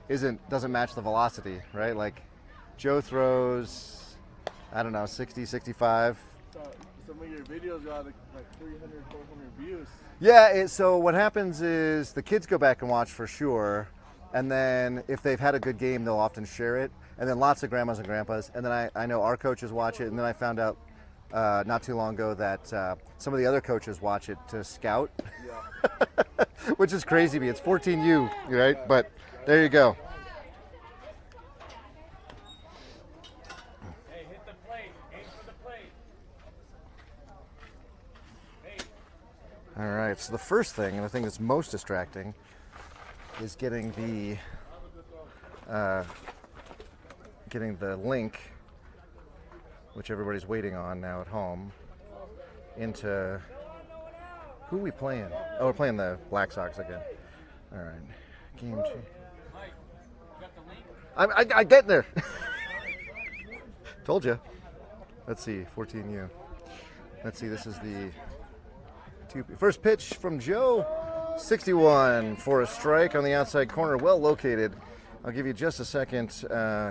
doesn't match the velocity, right? Like Joe throws, I don't know, 60, 65. Some of your videos got like 300, 400 views. Yeah, so what happens is the kids go back and watch for sure, and then if they've had a good game, they'll often share it, and then lots of grandmas and grandpas, and then I know our coaches watch it, and then I found out not too long ago that some of the other coaches watch it to scout, Yeah. which is crazy to me. It's 14U, right? But there you go. Hey, hit the plate. Aim for the plate. Hey. All right, so the first thing, and the thing that's most distracting, is getting the link, which everybody's waiting on now at home, into who are we playing? Oh, we're playing the Blacksox again. All right, game two. Mike, you got the link? I get there. Told you. Let's see, 14U. Let's see, this is the first pitch from Joe. 61 for a strike on the outside corner, well located. I'll give you just a second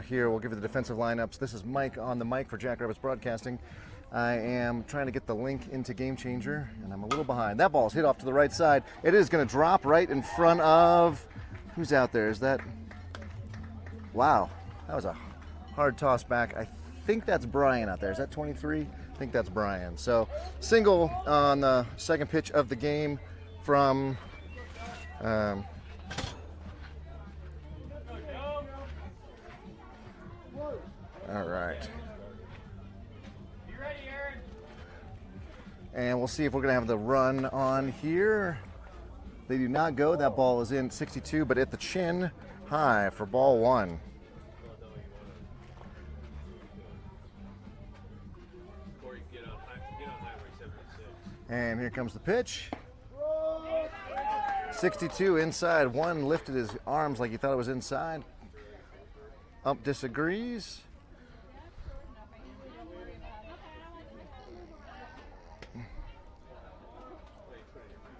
here. We'll give you the defensive lineups. This is Mike on the mic for Jackrabbits Broadcasting. I am trying to get the link into Game Changer, and I'm a little behind. That ball's hit off to the right side. It is going to drop right in front of, who's out there? Is that, wow, that was a hard toss back. I think that's Brian out there. Is that 23? I think that's Brian. So single on the second pitch of the game from all right. You ready, Aaron? And we'll see if we're going to have the run on here. They do not go. That ball is in 62, but at the chin high for ball one. And here comes the pitch. 62 inside. One lifted his arms like he thought it was inside. Ump disagrees.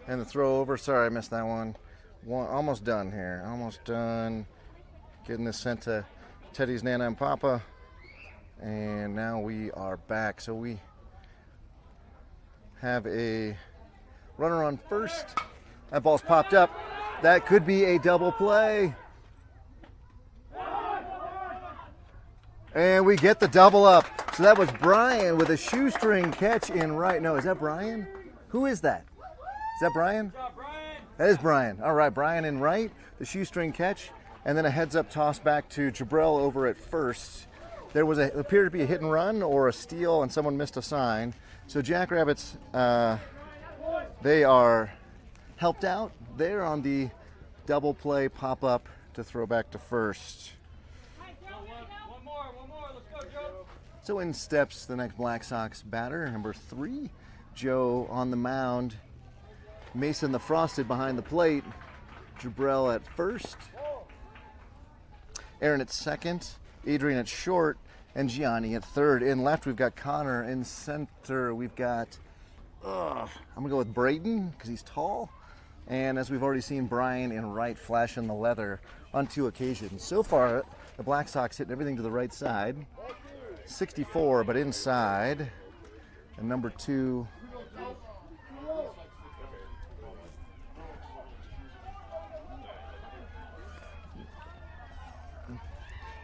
And the throw over. Sorry, I missed that one. Almost done here. Almost done. Getting this sent to Teddy's Nana and Papa. And now we are back. So we have a runner on first. That ball's popped up. That could be a double play. And we get the double up. So that was Brian with a shoestring catch in right. No, is that Brian? Who is that? Is that Brian? Good job, Brian. That is Brian. All right, Brian in right, the shoestring catch, and then a heads-up toss back to Jabrell over at first. There was appeared to be a hit and run or a steal, and someone missed a sign. So Jackrabbits, they are helped out. They're on the double play pop-up to throw back to first. One more. Let's go, Joe. So in steps the next Blacksox batter, number 3, Joe on the mound. Mason the Frosted behind the plate. Jabrell at first. Aaron at second. Adrian at short. And Gianni at third. In left, we've got Connor. In center, we've got, I'm going to go with Braden because he's tall. And as we've already seen, Brian in right flashing the leather on 2 occasions. So far, the Blacksox hitting everything to the right side. 64, but inside. And number 2...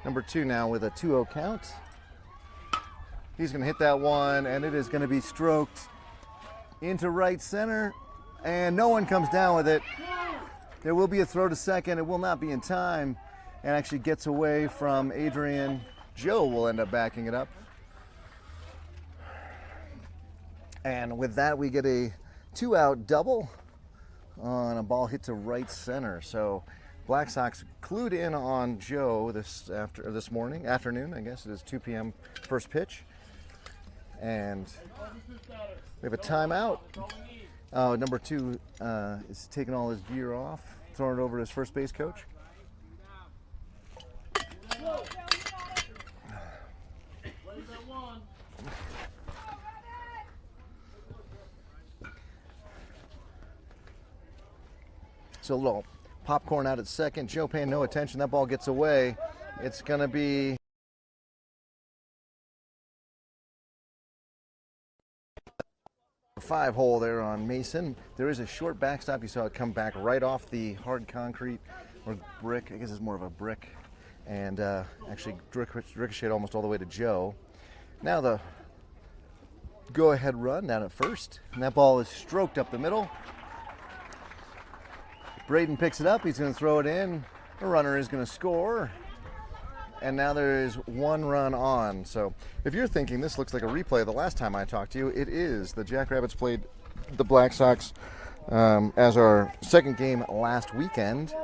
Number 2 now with a 2-0 count. He's going to hit that one, and it is going to be stroked into right center, and no one comes down with it. There will be a throw to second. It will not be in time, and actually gets away from Adrian. Joe will end up backing it up. And with that, we get a 2-out double on a ball hit to right center. So Blacksox clued in on Joe this afternoon, I guess it is 2 p.m. first pitch. And we have a timeout. Number 2 is taking all his gear off, throwing it over to his first base coach. So a little Popcorn out at second. Joe paying no attention. That ball gets away. It's going to be a 5-hole there on Mason. There is a short backstop. You saw it come back right off the hard concrete or brick. I guess it's more of a brick. And actually ricocheted almost all the way to Joe. Now the go-ahead run down at first. And that ball is stroked up the middle. Braden picks it up. He's going to throw it in. The runner is going to score. And now there is 1 run on. So if you're thinking this looks like a replay of the last time I talked to you, it is. The Jackrabbits played the Blacksox as our second game last weekend.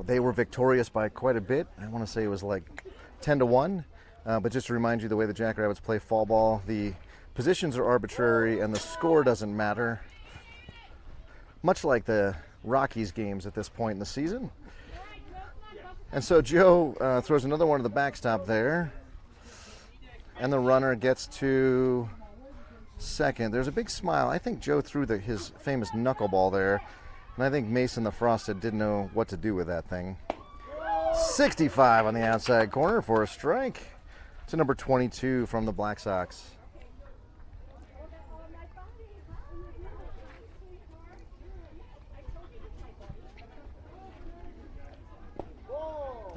They were victorious by quite a bit. I want to say it was like 10-1. But just to remind you, the way the Jackrabbits play fall ball, the positions are arbitrary and the score doesn't matter. Much like the Rockies games at this point in the season. And so Joe throws another one to the backstop there. And the runner gets to second. There's a big smile. I think Joe threw his famous knuckleball there. And I think Mason the Frosted didn't know what to do with that thing. 65 on the outside corner for a strike. To number 22 from the Blacksox.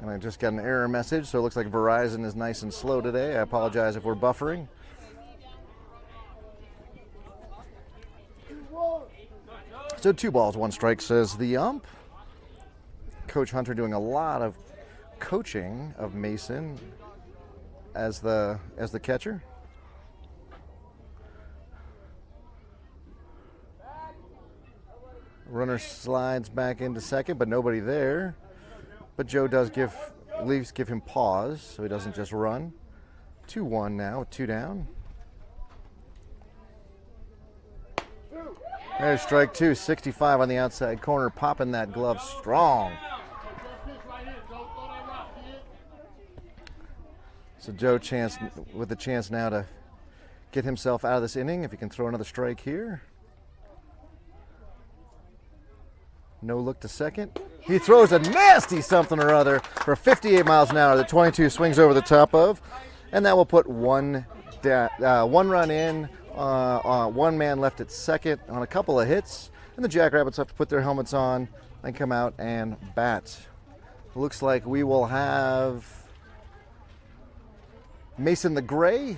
And I just got an error message, so it looks like Verizon is nice and slow today. I apologize if we're buffering. So 2 balls, 1 strike, says the ump. Coach Hunter doing a lot of coaching of Mason as the catcher. Runner slides back into second, but nobody there. But Joe does at least give him pause, so he doesn't just run. 2-1 now, 2 down. There's strike 2, 65 on the outside corner, popping that glove strong. So Joe with the chance now to get himself out of this inning if he can throw another strike here. No look to second. He throws a nasty something or other for 58 miles an hour. The 22 swings over the top of, and that will put one run in. 1 man left at second on a couple of hits, and the Jackrabbits have to put their helmets on and come out and bat. Looks like we will have Mason the Gray,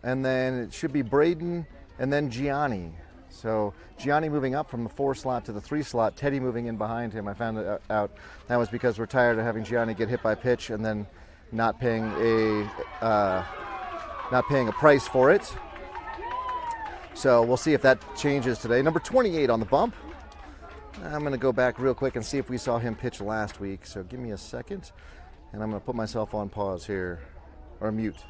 and then it should be Braden, and then Gianni. So Gianni moving up from the 4 slot to the 3 slot, Teddy moving in behind him. I found out that was because we're tired of having Gianni get hit by pitch and then not paying a price for it. So we'll see if that changes today. Number 28 on the bump. I'm going to go back real quick and see if we saw him pitch last week. So give me a second, and I'm going to put myself on pause here, or mute.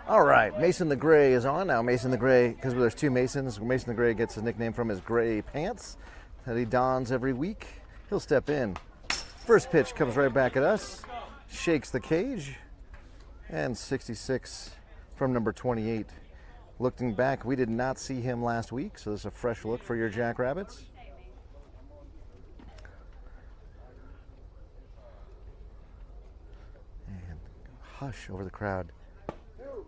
All right, Mason the Gray is on now. Mason the Gray, because there's two Masons, Mason the Gray gets his nickname from his gray pants that he dons every week. He'll step in. First pitch comes right back at us, shakes the cage, and 66 from number 28. Looking back, we did not see him last week, so this is a fresh look for your Jackrabbits. And hush over the crowd.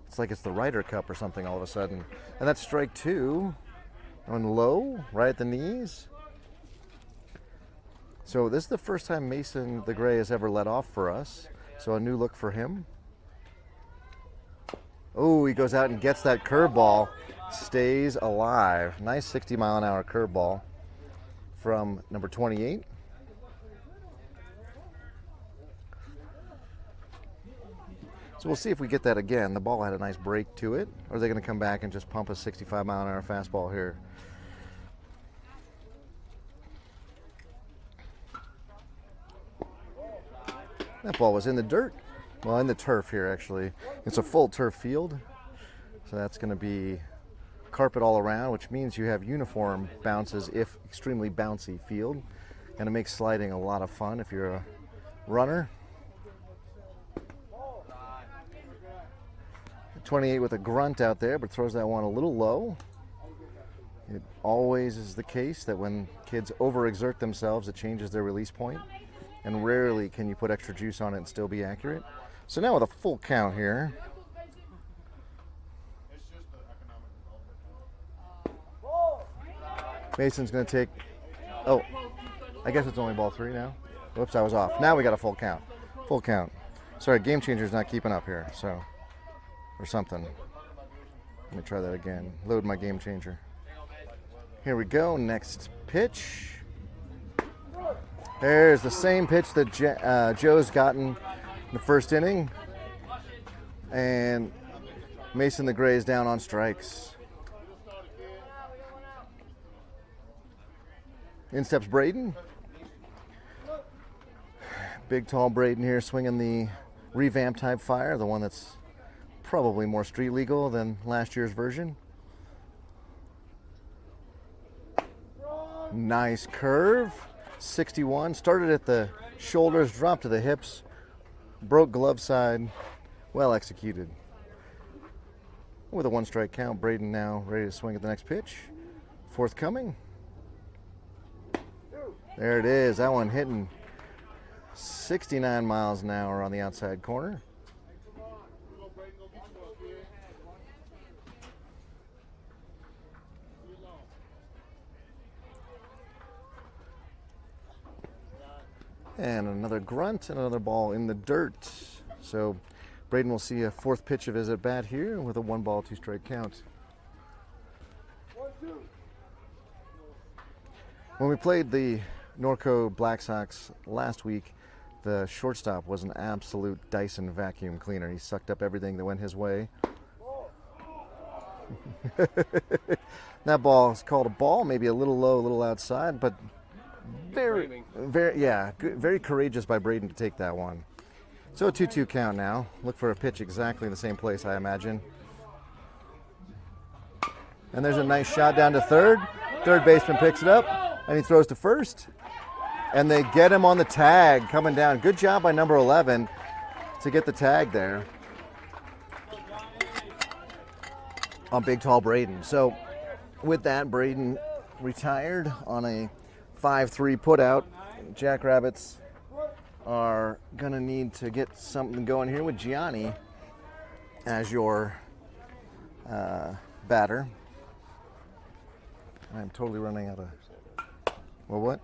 It's like it's the Ryder Cup or something all of a sudden. And that's strike two on low, right at the knees. So this is the first time Mason the Gray has ever let off for us. So a new look for him. Oh, he goes out and gets that curveball. Stays alive. Nice 60-mile-an-hour curveball from number 28. So we'll see if we get that again. The ball had a nice break to it. Or are they going to come back and just pump a 65-mile-an-hour fastball here? That ball was in the dirt. Well, in the turf here, actually. It's a full turf field. So that's going to be carpet all around, which means you have uniform bounces if extremely bouncy field. And it makes sliding a lot of fun if you're a runner. 28 with a grunt out there, but throws that one a little low. It always is the case that when kids overexert themselves, it changes their release point, and rarely can you put extra juice on it and still be accurate. So now with a full count here. Mason's going to take, oh, I guess it's only ball three now. Whoops, I was off. Now we got a full count. Full count. Sorry, Game Changer's not keeping up here, so. Or something. Let me try that again. Load my Game Changer. Here we go. Next pitch. There's the same pitch that Joe's gotten in the first inning. And Mason the Gray is down on strikes. In steps Braden. Big, tall Braden here swinging the revamped type fire, the one that's probably more street legal than last year's version. Nice curve. 61. Started at the shoulders, dropped to the hips, broke glove side. Well executed. With a 1-strike count, Braden now ready to swing at the next pitch. Forthcoming. There it is. That one hitting 69 miles an hour on the outside corner. And another grunt and another ball in the dirt. So Braden will see a fourth pitch of his at bat here with a 1-ball, 2-strike count. When we played the NOCO Blacksox last week, the shortstop was an absolute Dyson vacuum cleaner. He sucked up everything that went his way. That ball is called a ball, maybe a little low, a little outside, but very, very courageous by Braden to take that one. So a 2-2 count now. Look for a pitch exactly in the same place, I imagine. And there's a nice shot down to third. Third baseman picks it up, and he throws to first. And they get him on the tag coming down. Good job by number 11 to get the tag there on big, tall Braden. So with that, Braden retired on a 5-3 putout. Jackrabbits are going to need to get something going here with Gianni as your batter. I'm totally running out of... Well, what?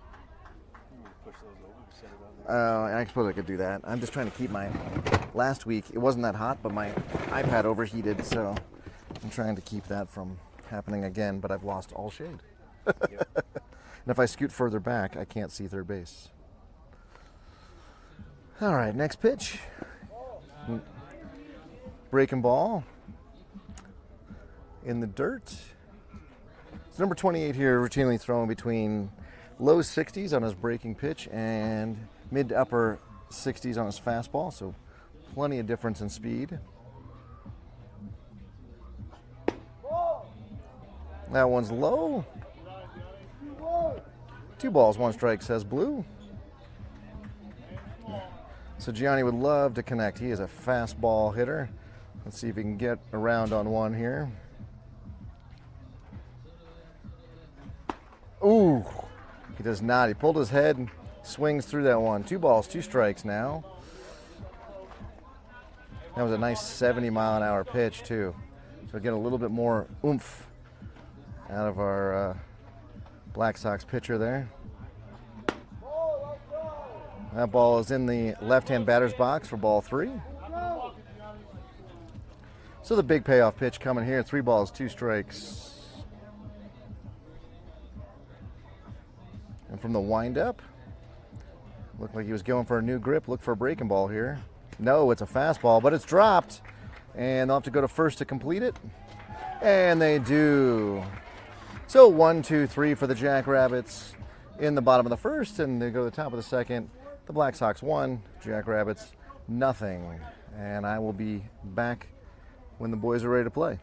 I suppose I could do that. I'm just trying to keep my... Last week, it wasn't that hot, but my iPad overheated, so I'm trying to keep that from happening again, but I've lost all shade. And if I scoot further back, I can't see third base. All right, next pitch. Breaking ball in the dirt. So number 28 here routinely throwing between low 60s on his breaking pitch and mid to upper 60s on his fastball, so plenty of difference in speed. That one's low. 2 balls, 1 strike, says Blue. So Gianni would love to connect. He is a fastball hitter. Let's see if he can get around on one here. Ooh, he does not. He pulled his head and swings through that one. 2 balls, 2 strikes now. That was a nice 70-mile-an-hour pitch, too. So get a little bit more oomph out of our Blacksox pitcher there. That ball is in the left-hand batter's box for ball 3. So the big payoff pitch coming here. 3 balls, 2 strikes. And from the windup, looked like he was going for a new grip. Look for a breaking ball here. No, it's a fastball, but it's dropped. And they'll have to go to first to complete it. And they do. So 1, 2, 3 for the Jackrabbits in the bottom of the first, and they go to the top of the second. The Blacksox 1, Jackrabbits nothing. And I will be back when the boys are ready to play.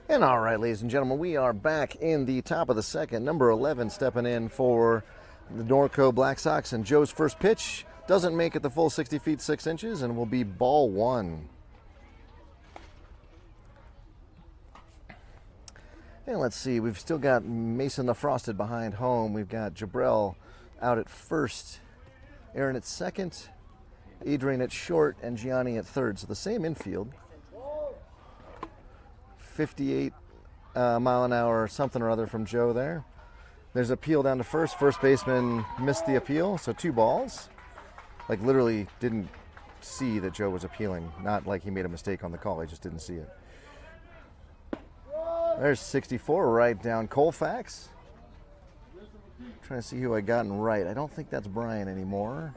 And all right, ladies and gentlemen, we are back in the top of the second. Number 11 stepping in for the NOCO Blacksox, and Joe's first pitch doesn't make it the full 60 feet 6 inches and will be ball 1. And let's see, we've still got Mason the Frosted behind home. We've got Jabrell out at first, Aaron at second, Adrian at short, and Gianni at third. So the same infield. 58 mile an hour something or other from Joe there. There's an appeal down to first. First baseman missed the appeal, so 2 balls. Like literally didn't see that Joe was appealing. Not like he made a mistake on the call, he just didn't see it. There's 64 right down Colfax. Trying to see who I gotten right. I don't think that's Brian anymore.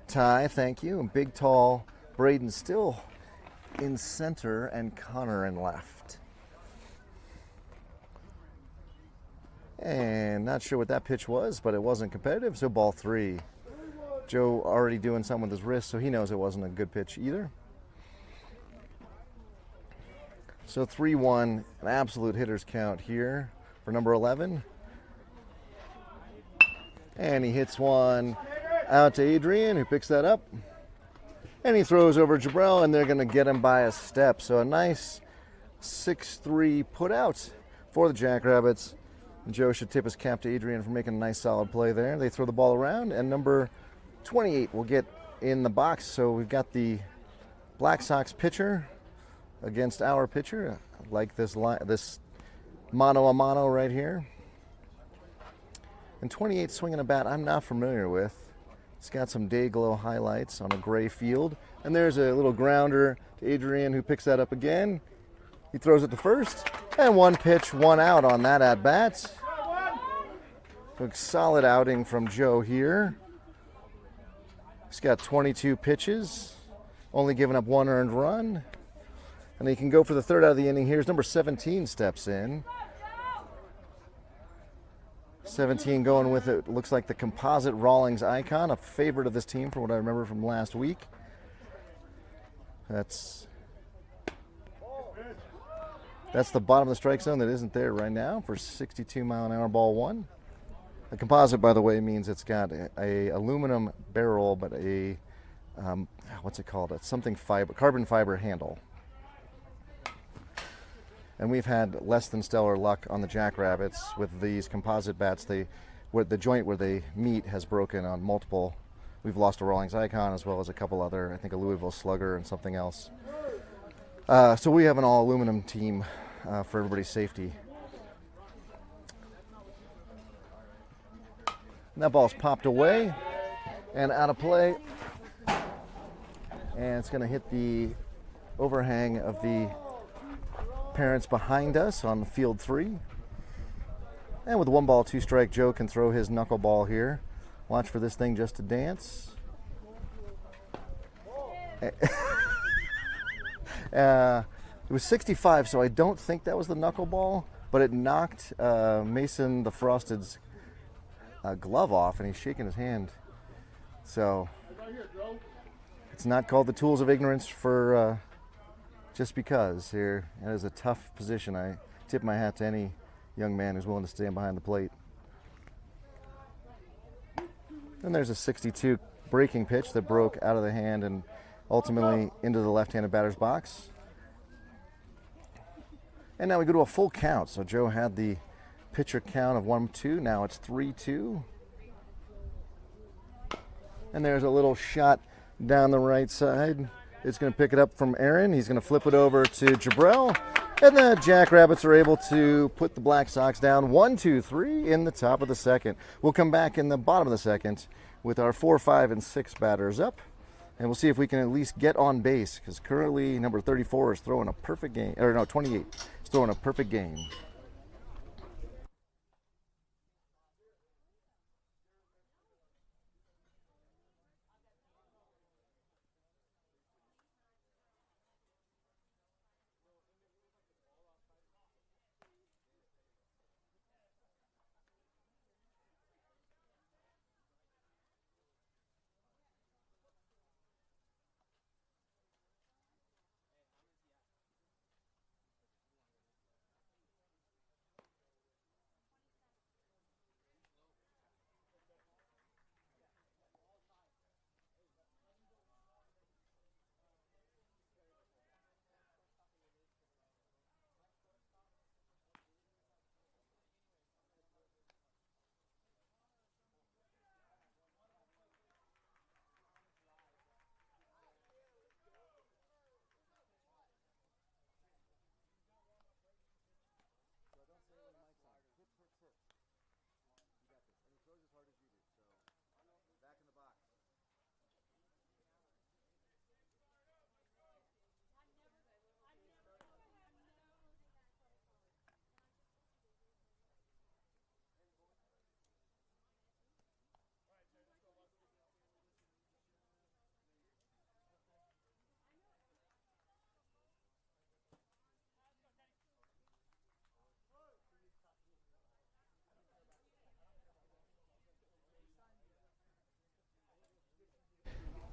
Ty, thank you. And big, tall Braden still in center and Connor in left. And not sure what that pitch was, but it wasn't competitive, so ball 3. Joe already doing something with his wrist, so he knows it wasn't a good pitch either. So 3-1, an absolute hitter's count here for number 11. And he hits one out to Adrian, who picks that up. And he throws over Jabrell, and they're going to get him by a step. So a nice 6-3 put out for the Jackrabbits. And Joe should tip his cap to Adrian for making a nice solid play there. They throw the ball around, and number 28 will get in the box. So we've got the Blacksox pitcher against our pitcher. like this mano a mano right here. And 28 swinging a bat I'm not familiar with. It's got some day glow highlights on a gray field. And there's a little grounder to Adrian, who picks that up again. He throws it to first. And one pitch, one out on that at bat. So solid outing from Joe here. He's got 22 pitches, only giving up one earned run. And he can go for the third out of the inning. Here's number 17 steps in. 17 going with it. Looks like the composite Rawlings icon, a favorite of this team from what I remember from last week. That's the bottom of the strike zone that isn't there right now for 62-mile-an-hour ball one. The composite, by the way, means it's got a aluminum barrel, but a what's it called? It's something carbon fiber handle. And we've had less than stellar luck on the Jackrabbits with these composite bats. The joint where they meet has broken on multiple. We've lost a Rawlings icon as well as a couple other, I think a Louisville Slugger and something else. So we have an all aluminum team for everybody's safety. And that ball's popped away and out of play. And it's going to hit the overhang of the parents behind us on field 3. And with 1 ball, 2 strike, Joe can throw his knuckleball here. Watch for this thing just to dance. It was 65, so I don't think that was the knuckleball, but it knocked Mason the Frosted's glove off, and he's shaking his hand. So it's not called the tools of ignorance for just because. Here, it is a tough position. I tip my hat to any young man who's willing to stand behind the plate. And there's a 62 breaking pitch that broke out of the hand and ultimately into the left-handed batter's box. And now we go to a full count. So Joe had the pitcher count of 1-2. Now it's 3-2. And there's a little shot down the right side. It's going to pick it up from Aaron. He's going to flip it over to Jabrell. And the Jackrabbits are able to put the Blacksox down 1-2-3 in the top of the second. We'll come back in the bottom of the second with our 4, 5, and 6 batters up. And we'll see if we can at least get on base, because currently number 34 is throwing a perfect game. Or no, 28 is throwing a perfect game.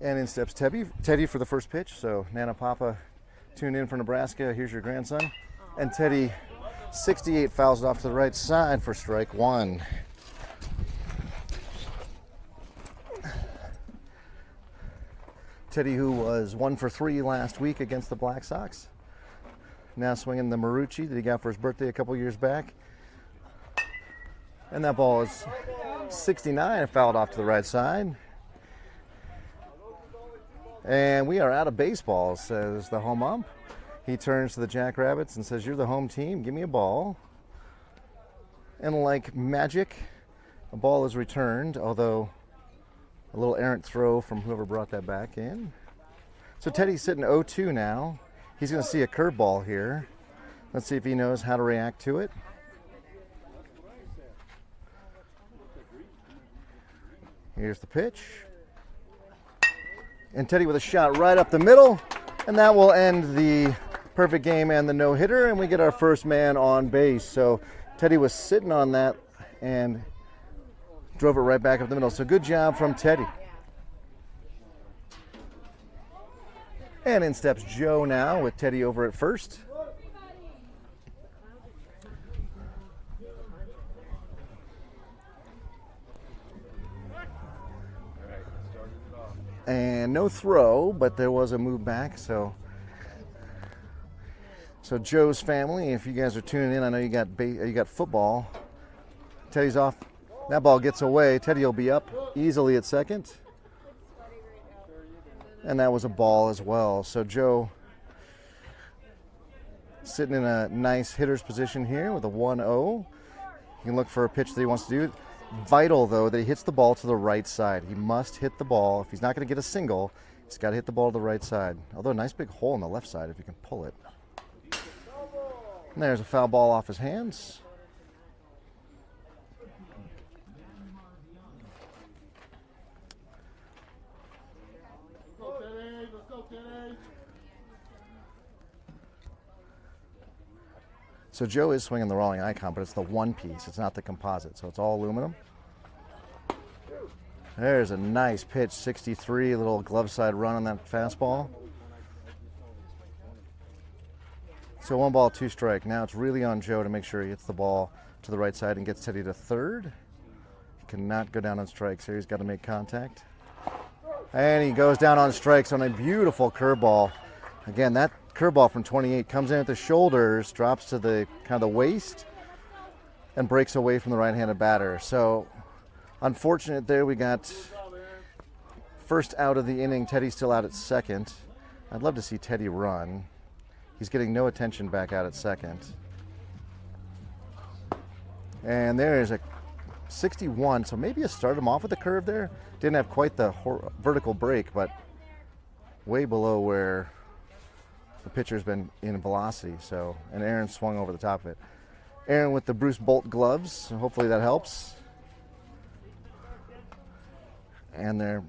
And in steps Teddy for the first pitch. So Nana Papa tuned in for Nebraska. Here's your grandson. And Teddy, 68, fouls it off to the right side for strike 1. Teddy, who was 1 for 3 last week against the Blacksox. Now swinging the Marucci that he got for his birthday a couple years back. And that ball is 69, fouled off to the right side. And we are out of baseball, says the home ump. He turns to the Jackrabbits and says, "You're the home team. Give me a ball." And like magic, a ball is returned, although a little errant throw from whoever brought that back in. So Teddy's sitting 0-2 now. He's going to see a curveball here. Let's see if he knows how to react to it. Here's the pitch. And Teddy with a shot right up the middle. And that will end the perfect game and the no-hitter. And we get our first man on base. So Teddy was sitting on that and drove it right back up the middle. So good job from Teddy. And in steps Joe now with Teddy over at first. And no throw, but there was a move back. So Joe's family, if you guys are tuning in, I know you got football. Teddy's off. That ball gets away. Teddy will be up easily at second. And that was a ball as well. So Joe sitting in a nice hitter's position here with a 1-0. He can look for a pitch that he wants to do. Vital, though, that he hits the ball to the right side. He must hit the ball. If he's not going to get a single, he's got to hit the ball to the right side. Although a nice big hole in the left side if you can pull it. And there's a foul ball off his hands. So Joe is swinging the rolling icon, but it's the one piece. It's not the composite, so it's all aluminum. There's a nice pitch, 63, a little glove side run on that fastball. So 1 ball, 2 strike. Now it's really on Joe to make sure he hits the ball to the right side and gets Teddy to third. He cannot go down on strikes here. He's got to make contact. And he goes down on strikes on a beautiful curveball. Again, that curveball from 28 comes in at the shoulders, drops to the kind of the waist, and breaks away from the right-handed batter. So unfortunate there. We got first out of the inning. Teddy's still out at second. I'd love to see Teddy run. He's getting no attention back out at second. And there is a 61, so maybe you start him off with a curve there. Didn't have quite the vertical break, but way below where the pitcher's been in velocity. So, and Aaron swung over the top of it. Aaron with the Bruce Bolt gloves, so hopefully that helps. And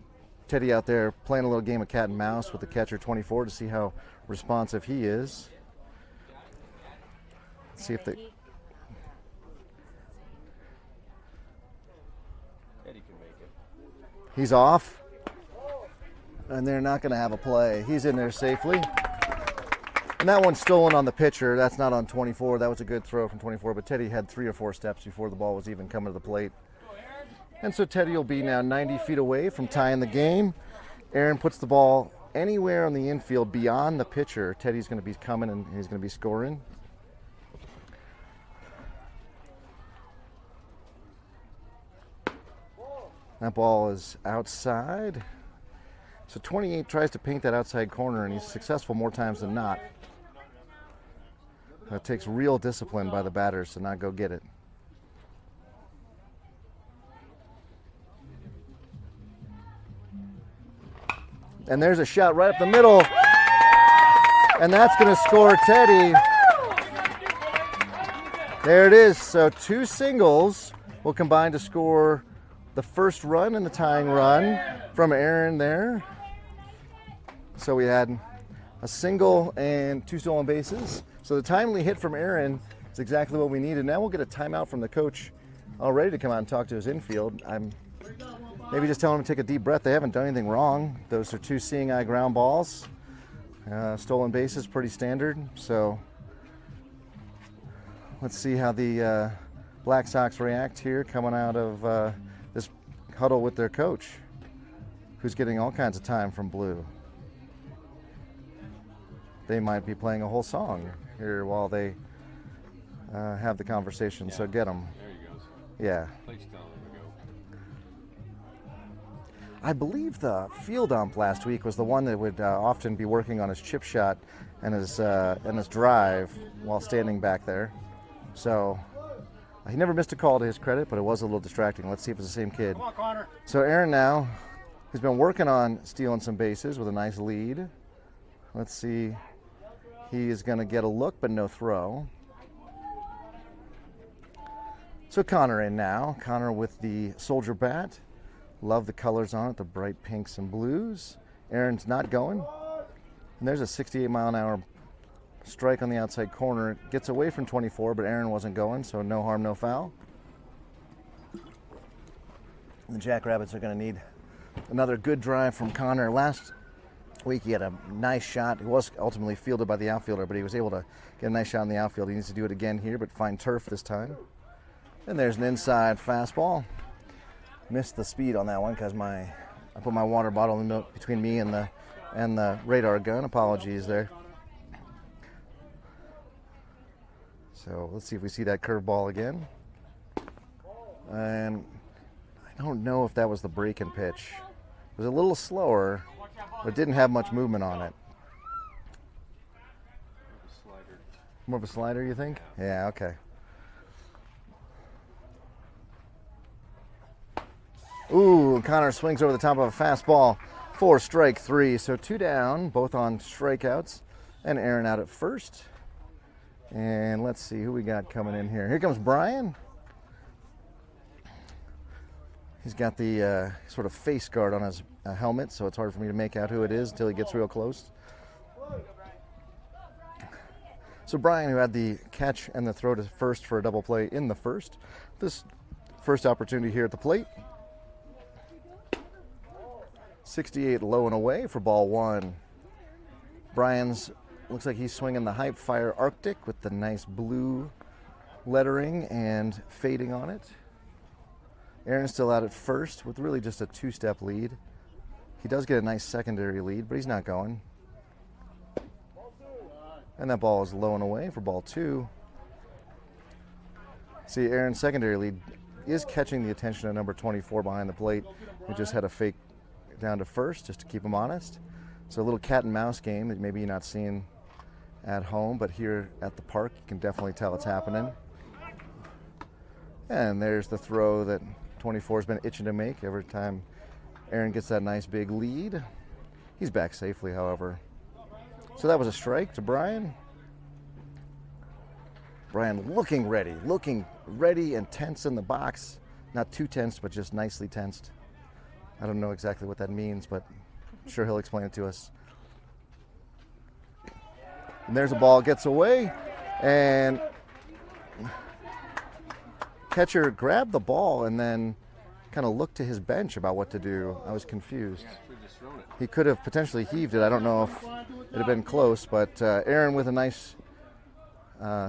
Teddy out there playing a little game of cat and mouse with the catcher 24 to see how responsive he is. Let's see if they... He's off, and they're not going to have a play. He's in there safely. And that one's stolen on the pitcher. That's not on 24. That was a good throw from 24, but Teddy had 3 or 4 steps before the ball was even coming to the plate. And so Teddy will be now 90 feet away from tying the game. Aaron puts the ball anywhere on the infield beyond the pitcher. Teddy's going to be coming, and he's going to be scoring. That ball is outside. So 28 tries to paint that outside corner, and he's successful more times than not. It takes real discipline by the batters to not go get it. And there's a shot right up the middle. And that's going to score Teddy. There it is. So 2 singles will combine to score the first run and the tying run from Aaron there. So we had a single and 2 stolen bases. So the timely hit from Aaron is exactly what we needed. Now we'll get a timeout from the coach all ready to come out and talk to his infield. I'm maybe just telling him to take a deep breath. They haven't done anything wrong. Those are 2 seeing eye ground balls. Stolen bases, pretty standard. So let's see how the Blacksox react here coming out of this huddle with their coach, who's getting all kinds of time from Blue. They might be playing a whole song here while they have the conversation, so get them. There he goes. Yeah. Please tell him to go. I believe the field ump last week was the one that would often be working on his chip shot and his drive while standing back there. So he never missed a call to his credit, but it was a little distracting. Let's see if it's the same kid. Come on, Connor. So Aaron now, he's been working on stealing some bases with a nice lead. Let's see. He is going to get a look, but no throw. So Connor in now. Connor with the soldier bat. Love the colors on it, the bright pinks and blues. Aaron's not going. And there's a 68-mile-an-hour strike on the outside corner. It gets away from 24, but Aaron wasn't going, so no harm, no foul. The Jackrabbits are going to need another good drive from Connor. Last week he had a nice shot. He was ultimately fielded by the outfielder, but he was able to get a nice shot in the outfield. He needs to do it again here, but find turf this time. And there's an inside fastball. Missed the speed on that one because I put my water bottle in between me and the radar gun. Apologies there. So let's see if we see that curveball again. And I don't know if that was the break-in pitch. It was a little slower, but didn't have much movement on it. More of a slider, you think? Yeah, okay. Ooh, Connor swings over the top of a fastball for strike three. So 2 down, both on strikeouts, and Aaron out at first. And let's see who we got coming in here. Here comes Brian. He's got the sort of face guard on his helmet, so it's hard for me to make out who it is until he gets real close. So Brian, who had the catch and the throw to first for a double play in the first. This first opportunity here at the plate. 68 low and away for ball one. Brian's looks like he's swinging the Hype Fire Arctic with the nice blue lettering and fading on it. Aaron's still out at first with really just a 2-step lead. He does get a nice secondary lead, but he's not going. And that ball is low and away for ball two. See, Aaron's secondary lead is catching the attention of number 24 behind the plate, who just had a fake down to first just to keep him honest. So a little cat and mouse game that maybe you're not seeing at home, but here at the park you can definitely tell it's happening. And there's the throw that 24's been itching to make every time Aaron gets that nice big lead. He's back safely, however. So that was a strike to Brian. Brian looking ready and tense in the box. Not too tense, but just nicely tensed. I don't know exactly what that means, but I'm sure he'll explain it to us. And there's a ball, gets away, and catcher grabbed the ball and then kind of looked to his bench about what to do. I was confused. He could have potentially heaved it. I don't know if it had been close, but Aaron with a nice,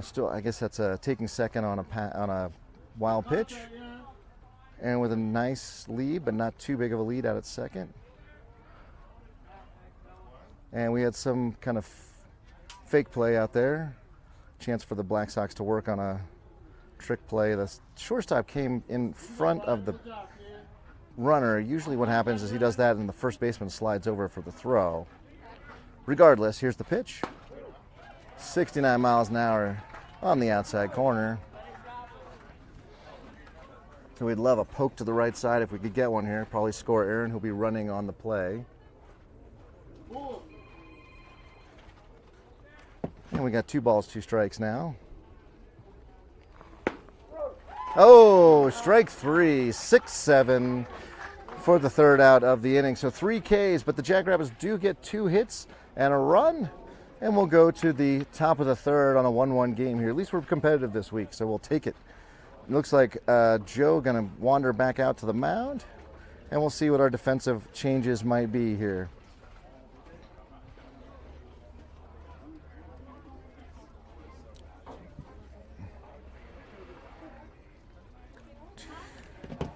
still, I guess that's taking second on a wild pitch. Aaron with a nice lead, but not too big of a lead out at second. And we had some kind of fake play out there. Chance for the Blacksox to work on a trick play. The shortstop came in front of the runner. Usually what happens is he does that and the first baseman slides over for the throw. Regardless, here's the pitch. 69 miles an hour on the outside corner. So we'd love a poke to the right side if we could get one here. Probably score Aaron, who'll be running on the play. And we got 2 balls, 2 strikes now. Oh, strike 3, 6-7 for the third out of the inning. So 3 Ks, but the Jackrabbits do get 2 hits and a run. And we'll go to the top of the third on a 1-1 game here. At least we're competitive this week, so we'll take it. It looks like Joe going to wander back out to the mound, and we'll see what our defensive changes might be here.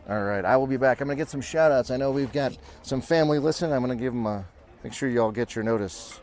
All right, I will be back. I'm going to get some shout-outs. I know we've got some family listening. I'm going to give them make sure you all get your notice.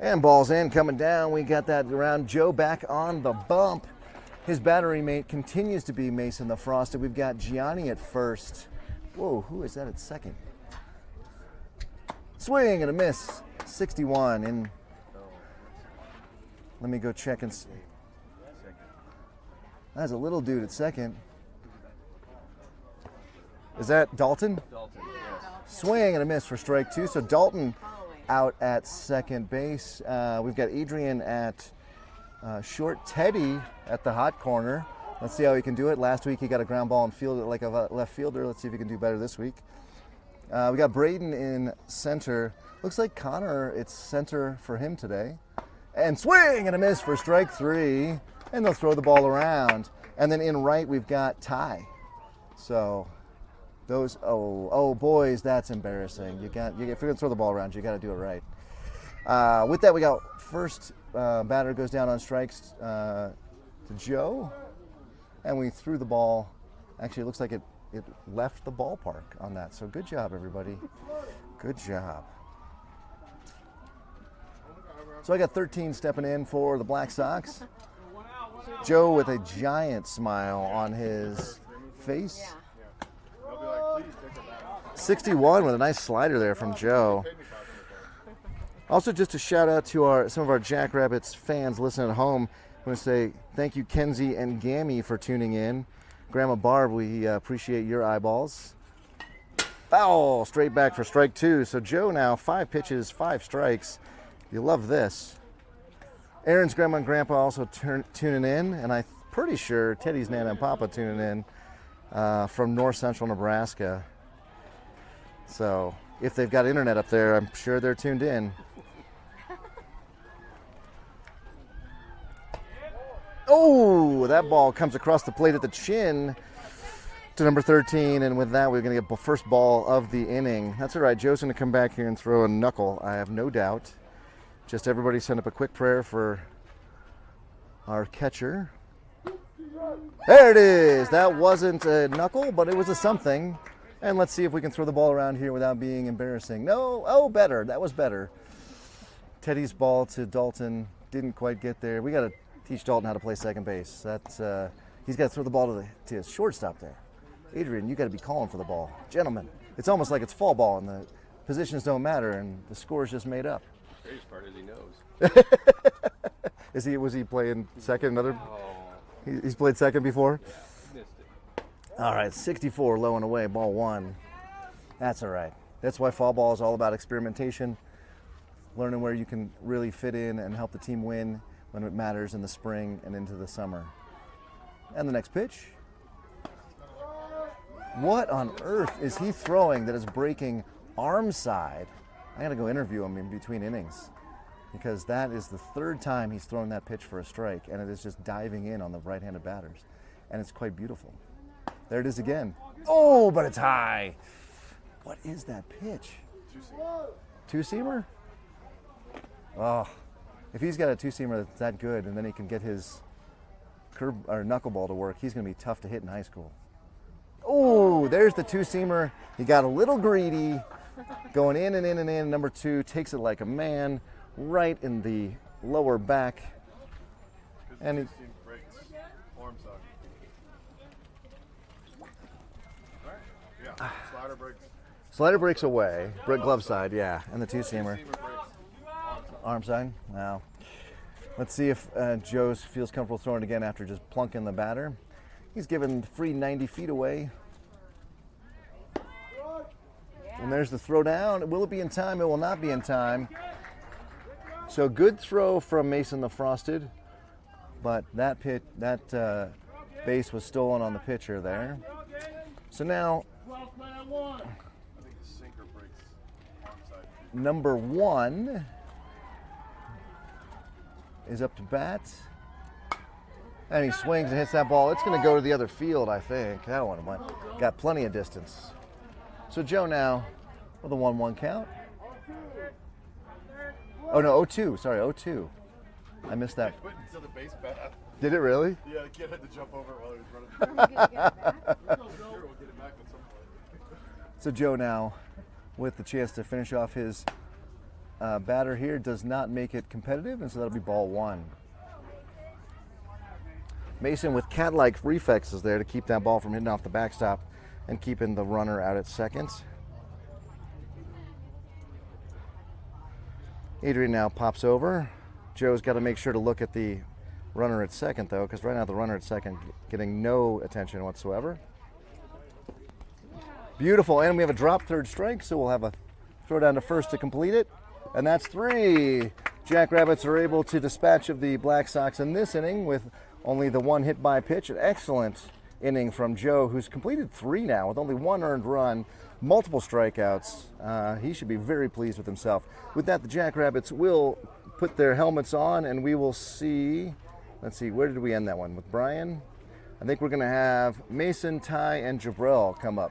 And ball's in, coming down. We got that around. Joe back on the bump. His battery mate continues to be Mason the Frosted. We've got Gianni at first. Whoa, who is that at second? Swing and a miss. 61. And let me go check and see. That's a little dude at second. Is that Dalton? Dalton, yes. Swing and a miss for strike 2. So Dalton out at second base. We've got Adrian at short, Teddy at the hot corner. Let's see how he can do it. Last week he got a ground ball and fielded it like a left fielder. Let's see if he can do better this week. We got Braden in center. Looks like Connor, it's center for him today. And swing and a miss for strike 3. And they'll throw the ball around. And then in right we've got Ty. So those, oh boys, that's embarrassing. If you're gonna throw the ball around, you got to do it right. With that, we got first batter goes down on strikes to Joe, and we threw the ball. Actually, it looks like it left the ballpark on that. So good job, everybody. Good job. So I got 13 stepping in for the Blacksox. Joe with a giant smile on his face. 61 with a nice slider there from Joe. Also, just a shout out to some of our Jackrabbits fans listening at home. I want to say thank you, Kenzie and Gammy, for tuning in. Grandma Barb, we appreciate your eyeballs. Foul, straight back for strike 2. So Joe now 5 pitches, 5 strikes. You love this. Aaron's grandma and grandpa also tuning in, and I'm pretty sure Teddy's Nana and Papa tuning in from north central Nebraska. So if they've got internet up there, I'm sure they're tuned in. Oh, that ball comes across the plate at the chin to number 13, and with that, we're going to get the first ball of the inning. That's all right. Joe's going to come back here and throw a knuckle, I have no doubt. Just everybody send up a quick prayer for our catcher. There it is. That wasn't a knuckle, but it was a something. And let's see if we can throw the ball around here without being embarrassing. No, oh, better. That was better. Teddy's ball to Dalton didn't quite get there. We got to teach Dalton how to play second base. That's he's got to throw the ball to his shortstop there. Adrian, you got to be calling for the ball. Gentlemen, it's almost like it's fall ball and the positions don't matter and the score is just made up. The greatest part is he knows. Was he playing second? He's played second before? Yeah, he missed it. All right, 64, low and away, ball 1. That's all right. That's why fall ball is all about experimentation, learning where you can really fit in and help the team win when it matters in the spring and into the summer. And the next pitch. What on earth is he throwing that is breaking arm side? I got to go interview him in between innings because that is the 3rd time he's thrown that pitch for a strike, and it is just diving in on the right-handed batters, and it's quite beautiful. There it is again. Oh, but it's high. What is that pitch? Two-seamer? Oh, if he's got a two-seamer that's that good, and then he can get his curve or knuckleball to work, he's going to be tough to hit in high school. Oh, there's the two-seamer. He got a little greedy. Going in and in and in. Number 2 takes it like a man, right in the lower back. And he breaks. Arm side. Yeah, slider breaks. Slider breaks away. Brick glove side, yeah. And the two-seamer. Breaks. Arm side. Now, let's see if Joe feels comfortable throwing it again after just plunking the batter. He's given free 90 feet away. And there's the throw down. Will it be in time? It will not be in time. So good throw from Mason the Frosted, but that base was stolen on the pitcher there. So now, I think the sinker breaks arm side. number 1 is up to bat. And he swings and hits that ball. It's going to go to the other field, I think. That one got plenty of distance. So Joe now with a 1-1 count. Oh no, 0-2. Sorry, 0-2. I missed that. Went to the base bat. Did it really? Yeah, the kid had to jump over it while he was running. We'll get it back at some point. So Joe now with the chance to finish off his batter here does not make it competitive, and so that'll be ball one. Mason with cat-like reflexes there to keep that ball from hitting off the backstop and keeping the runner out at second. Adrian now pops over. Joe's got to make sure to look at the runner at second, though, because right now the runner at second getting no attention whatsoever. Beautiful, and we have a drop third strike, so we'll have a throw down to first to complete it, and that's 3. Jackrabbits are able to dispatch of the Blacksox in this inning with only the 1 hit by pitch. An excellent inning from Joe, who's completed 3 now with only 1 earned run, multiple strikeouts. He should be very pleased with himself. With that, the Jackrabbits will put their helmets on, and we will see, let's see, where did we end that one? With Brian? I think we're going to have Mason, Ty, and Jabril come up.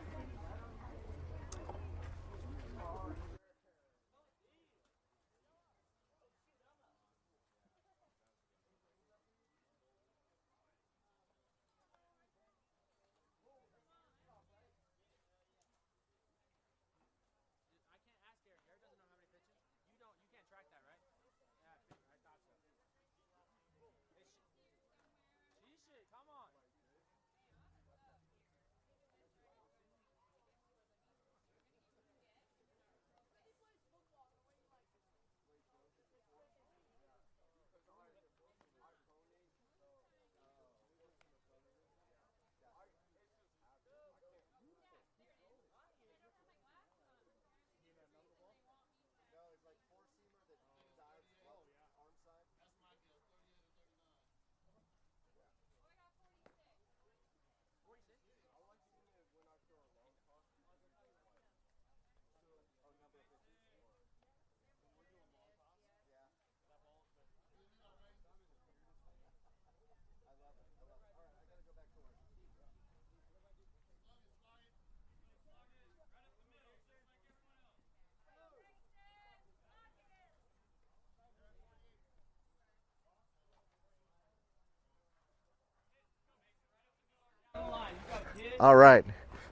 All right,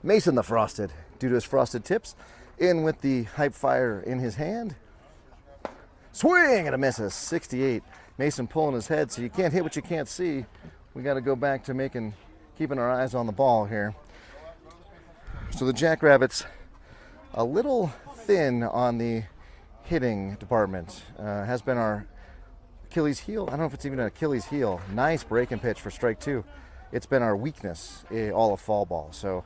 Mason the Frosted, due to his frosted tips, in with the Hype Fire in his hand. Swing and a misses, 68. Mason pulling his head, so you can't hit what you can't see. We got to go back to keeping our eyes on the ball here. So the Jackrabbits, a little thin on the hitting department, has been our Achilles heel. I don't know if it's even an Achilles heel. Nice break and pitch for strike 2. It's been our weakness all of fall ball. So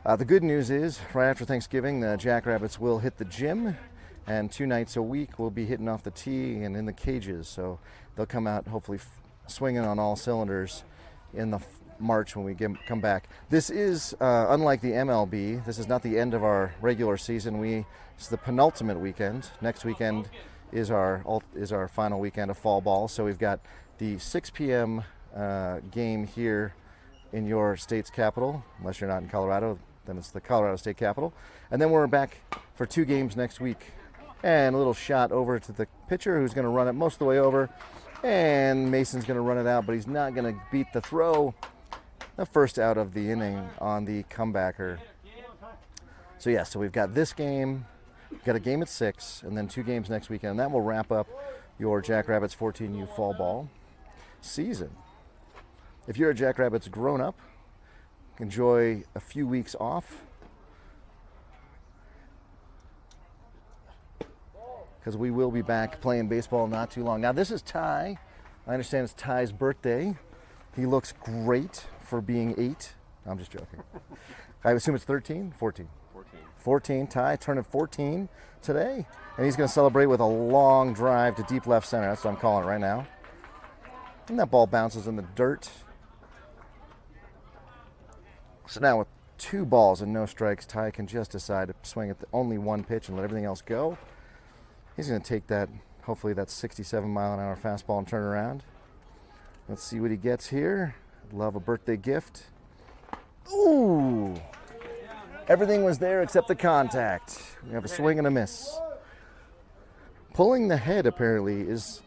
the good news is, right after Thanksgiving, the Jackrabbits will hit the gym, and 2 nights a week we'll be hitting off the tee and in the cages. So they'll come out hopefully swinging on all cylinders in the March when we come back. This is unlike the MLB. This is not the end of our regular season. It's the penultimate weekend. Next weekend is our final weekend of fall ball. So we've got the 6 p.m. Game here in your state's capital. Unless you're not in Colorado, then it's the Colorado State Capitol. And then we're back for 2 games next week. And a little shot over to the pitcher, who's going to run it most of the way over. And Mason's going to run it out, but he's not going to beat the throw. The first out of the inning on the comebacker. So yeah, so we've got this game, we've got a game at 6, and then 2 games next weekend. And that will wrap up your Jackrabbits 14U fall ball season. If you're a Jackrabbits grown-up, enjoy a few weeks off, because we will be back playing baseball not too long. Now this is Ty. I understand it's Ty's birthday. He looks great for being 8. I'm just joking. I assume it's 13? 14. 14. Ty turning 14 today, and he's going to celebrate with a long drive to deep left center. That's what I'm calling it right now. And that ball bounces in the dirt. So now with 2 balls and no strikes, Ty can just decide to swing at only 1 pitch and let everything else go. He's going to take that, hopefully that 67-mile-an-hour fastball and turn around. Let's see what he gets here. Love a birthday gift. Ooh! Everything was there except the contact. We have a swing and a miss. Pulling the head, apparently, is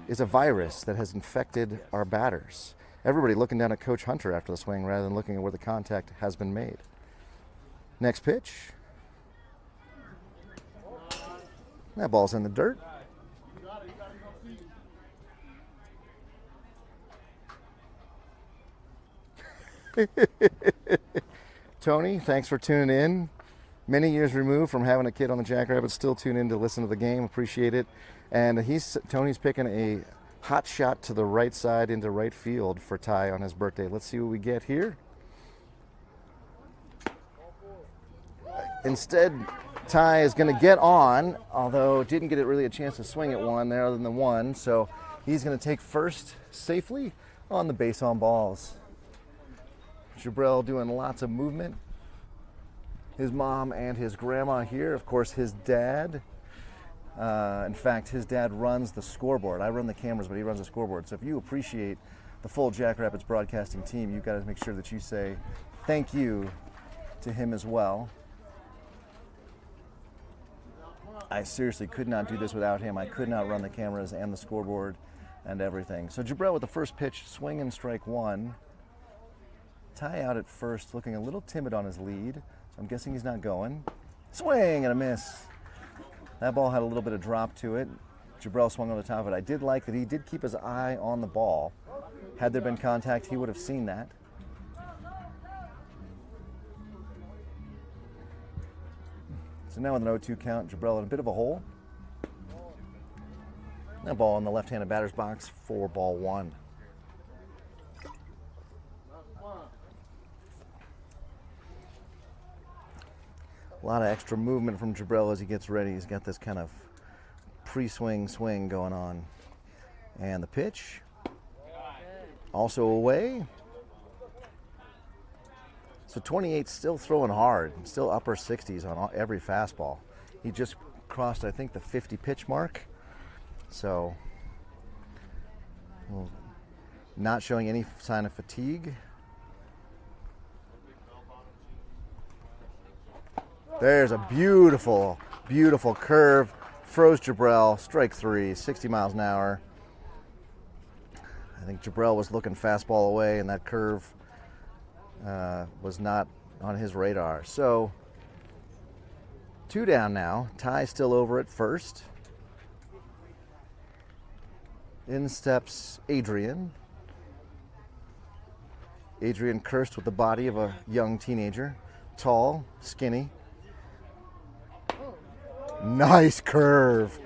a virus that has infected our batters. Everybody looking down at Coach Hunter after the swing rather than looking at where the contact has been made. Next pitch. That ball's in the dirt. Tony, thanks for tuning in. Many years removed from having a kid on the Jackrabbits, still tune in to listen to the game. Appreciate it. And Tony's picking a hot shot to the right side into right field for Ty on his birthday. Let's see what we get here. Instead, Ty is going to get on, although didn't get it really a chance to swing at one there other than the one. So he's going to take first safely on the base on balls. Jabril doing lots of movement. His mom and his grandma here. Of course, his dad. In fact, his dad runs the scoreboard. I run the cameras, but he runs the scoreboard. So if you appreciate the full Jackrabbits broadcasting team, you've got to make sure that you say thank you to him as well. I seriously could not do this without him. I could not run the cameras and the scoreboard and everything. So Jabril with the first pitch, swing and strike one. Ty out at first, looking a little timid on his lead. So I'm guessing he's not going. Swing and a miss. That ball had a little bit of drop to it. Jabril swung on the top of it. I did like that he did keep his eye on the ball. Had there been contact, he would have seen that. So now with an 0-2 count, Jabril in a bit of a hole. That ball in the left-handed batter's box for ball one. A lot of extra movement from Jabril as he gets ready. He's got this kind of pre-swing swing going on. And the pitch, also away. So 28 still throwing hard, still upper 60s on every fastball. He just crossed, I think, the 50 pitch mark. So not showing any sign of fatigue. There's a beautiful, beautiful curve. Froze Jabril, strike three, 60 miles an hour. I think Jabril was looking fastball away, and that curve was not on his radar. So, two down now. Ty still over at first. In steps Adrian. Adrian cursed with the body of a young teenager. Tall, skinny. Nice curve.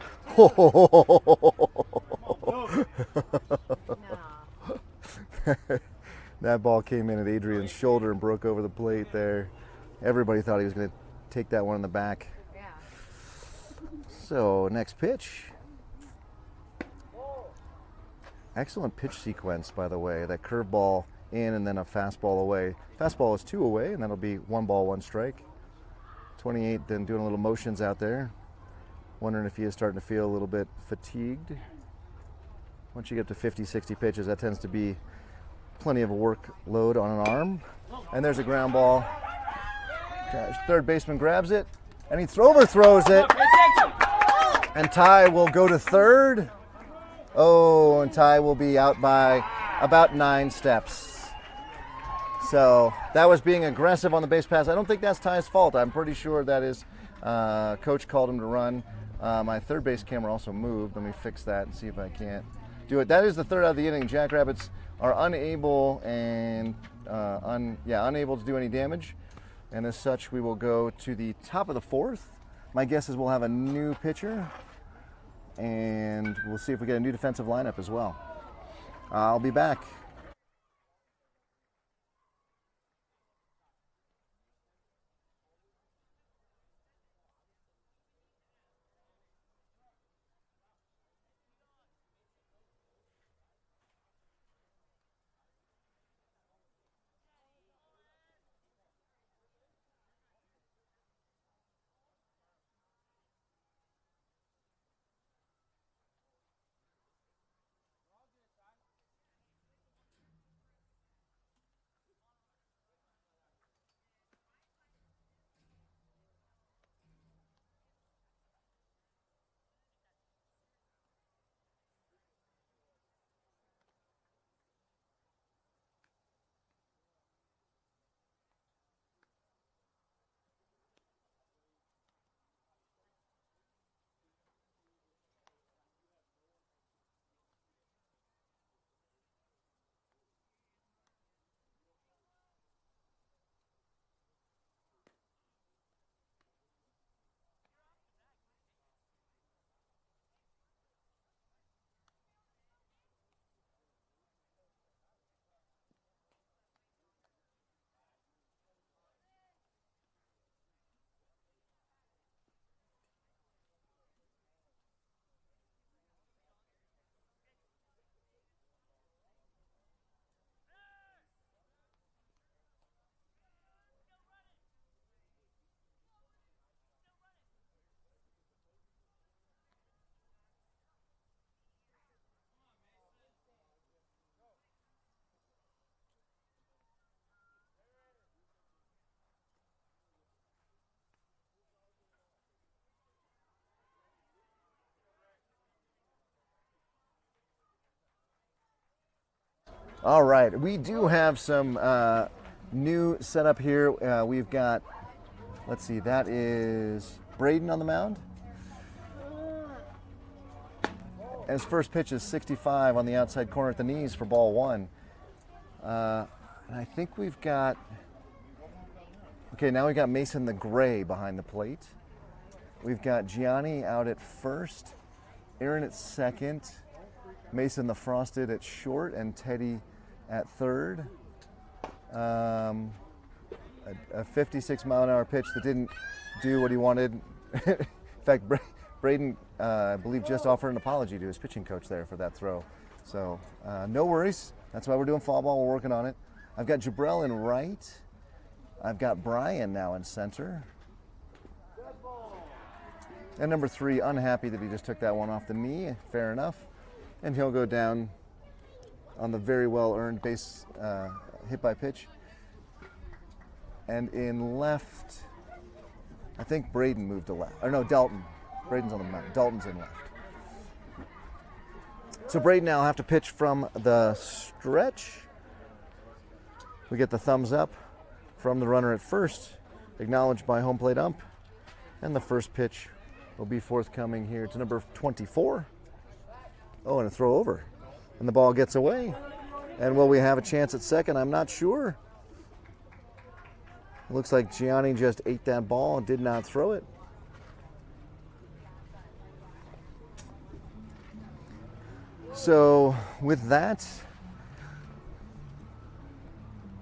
That ball came in at Adrian's shoulder and broke over the plate there. Everybody thought he was going to take that one in the back. Yeah. So, next pitch. Excellent pitch sequence, by the way. That curveball in and then a fastball away. Fastball is two away, and that'll be 1 ball, 1 strike. 28 then doing a little motions out there. Wondering if he is starting to feel a little bit fatigued. Once you get to 50, 60 pitches, that tends to be plenty of a workload on an arm. And there's a ground ball. Third baseman grabs it, and he overthrows it. And Ty will go to third. Oh, and Ty will be out by about 9 steps. So that was being aggressive on the base pass. I don't think that's Ty's fault. I'm pretty sure that is coach called him to run. My third base camera also moved. Let me fix that and see if I can't do it. That is the third out of the inning. Jackrabbits are unable unable to do any damage. And as such, we will go to the top of the fourth. My guess is we'll have a new pitcher, and we'll see if we get a new defensive lineup as well. I'll be back. All right, we do have some new setup here. We've got, let's see, that is Braden on the mound. And his first pitch is 65 on the outside corner at the knees for ball one. And I think we've got, okay, now we've got Mason the Gray behind the plate. We've got Gianni out at first, Aaron at second, Mason the Frosted at short, and Teddy at third. A 56-mile-an-hour pitch that didn't do what he wanted. In fact, Braden, I believe, just offered an apology to his pitching coach there for that throw. So no worries. That's why we're doing fall ball. We're working on it. I've got Jabrell in right. I've got Brian now in center. And number 3, unhappy that he just took that one off the knee. Fair enough. And he'll go down on the very well-earned base hit by pitch. And in left, I think Braden moved to left. Or no, Dalton. Braden's on the mound. Dalton's in left. So Braden now will have to pitch from the stretch. We get the thumbs up from the runner at first, acknowledged by home plate ump. And the first pitch will be forthcoming here to number 24. Oh, and a throw over. And the ball gets away. And will we have a chance at second? I'm not sure. It looks like Gianni just ate that ball and did not throw it. So with that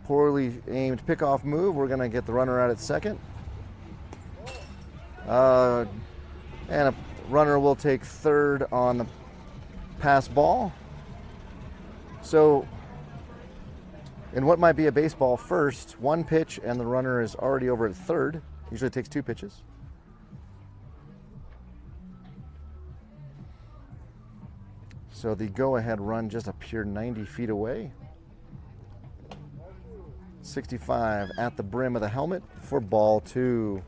poorly aimed pickoff move, we're going to get the runner out at second. And a runner will take third on the pass ball. So in what might be a baseball first, one pitch and the runner is already over at third. Usually it takes 2 pitches. So the go-ahead run just appeared 90 feet away. 65 at the brim of the helmet for ball 2.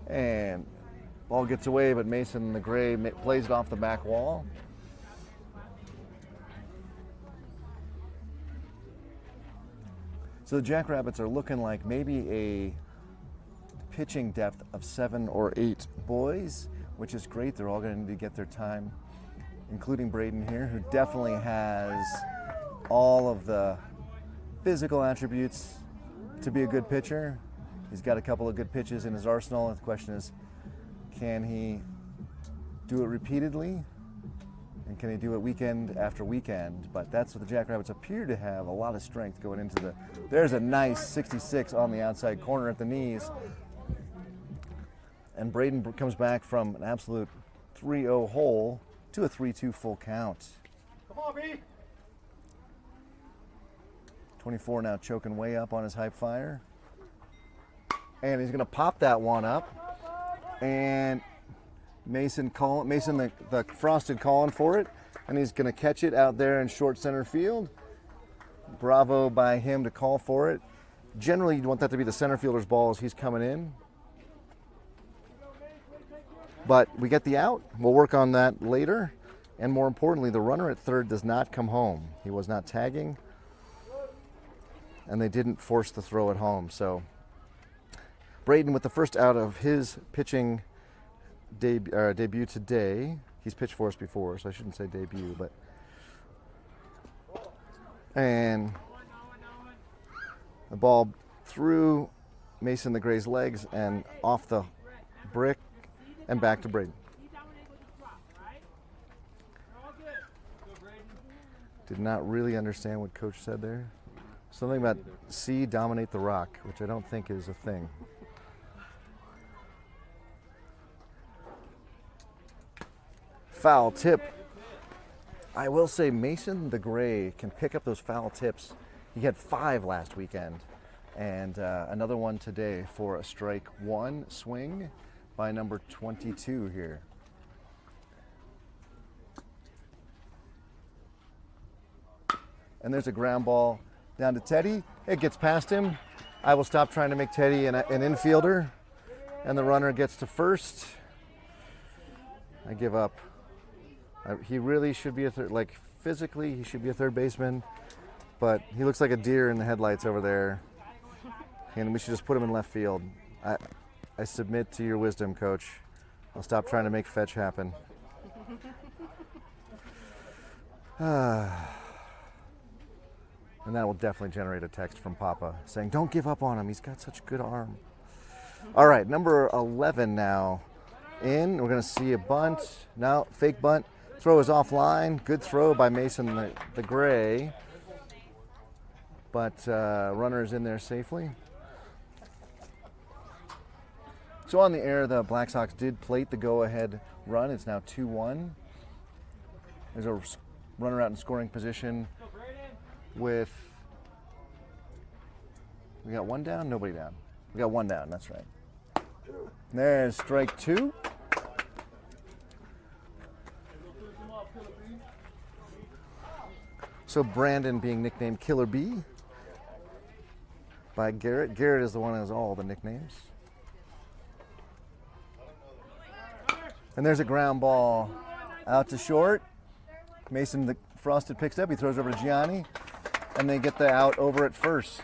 And ball gets away, but Mason the Gray plays it off the back wall. So the Jackrabbits are looking like maybe a pitching depth of 7 or 8 boys, which is great. They're all going to need to get their time, including Braden here, who definitely has all of the physical attributes to be a good pitcher. He's got a couple of good pitches in his arsenal. The question is, can he do it repeatedly? And can he do it weekend after weekend? But that's what the Jackrabbits appear to have, a lot of strength going into the... There's a nice 66 on the outside corner at the knees. And Braden comes back from an absolute 3-0 hole to a 3-2 full count. Come on, B. 24 now choking way up on his high fire. And he's going to pop that one up. And Mason the Frosted calling for it. And he's going to catch it out there in short center field. Bravo by him to call for it. Generally, you'd want that to be the center fielder's ball as he's coming in. But we get the out. We'll work on that later. And more importantly, the runner at third does not come home. He was not tagging. And they didn't force the throw at home. So Braden with the first out of his pitching debut today. He's pitched for us before, so I shouldn't say debut, but... And the ball through Mason the Gray's legs and off the brick and back to Braden. Did not really understand what Coach said there. Something about see dominate the rock, which I don't think is a thing. Foul tip. I will say Mason the Gray can pick up those foul tips. He had 5 last weekend, and another one today for a strike 1 swing by number 22 here. And there's a ground ball down to Teddy, It gets past him. I will stop trying to make Teddy an infielder, and the runner gets to first. I give up. He really should be a third, like physically, he should be a third baseman, but he looks like a deer in the headlights over there, and we should just put him in left field. I submit to your wisdom, Coach. I'll stop trying to make fetch happen. And that will definitely generate a text from Papa saying, don't give up on him. He's got such a good arm. All right, number 11 now in. We're going to see a bunt. Now, fake bunt. Throw is offline. Good throw by Mason the Gray. But runner is in there safely. So on the air, the Blacksox did plate the go-ahead run. It's now 2-1. There's a runner out in scoring position with, we got one down, nobody down. We got one down, that's right. There's strike two. So Brandon being nicknamed Killer B by Garrett. Garrett is the one who has all the nicknames. And there's a ground ball out to short. Mason the Frosted picks up. He throws over to Gianni, and they get the out over at first.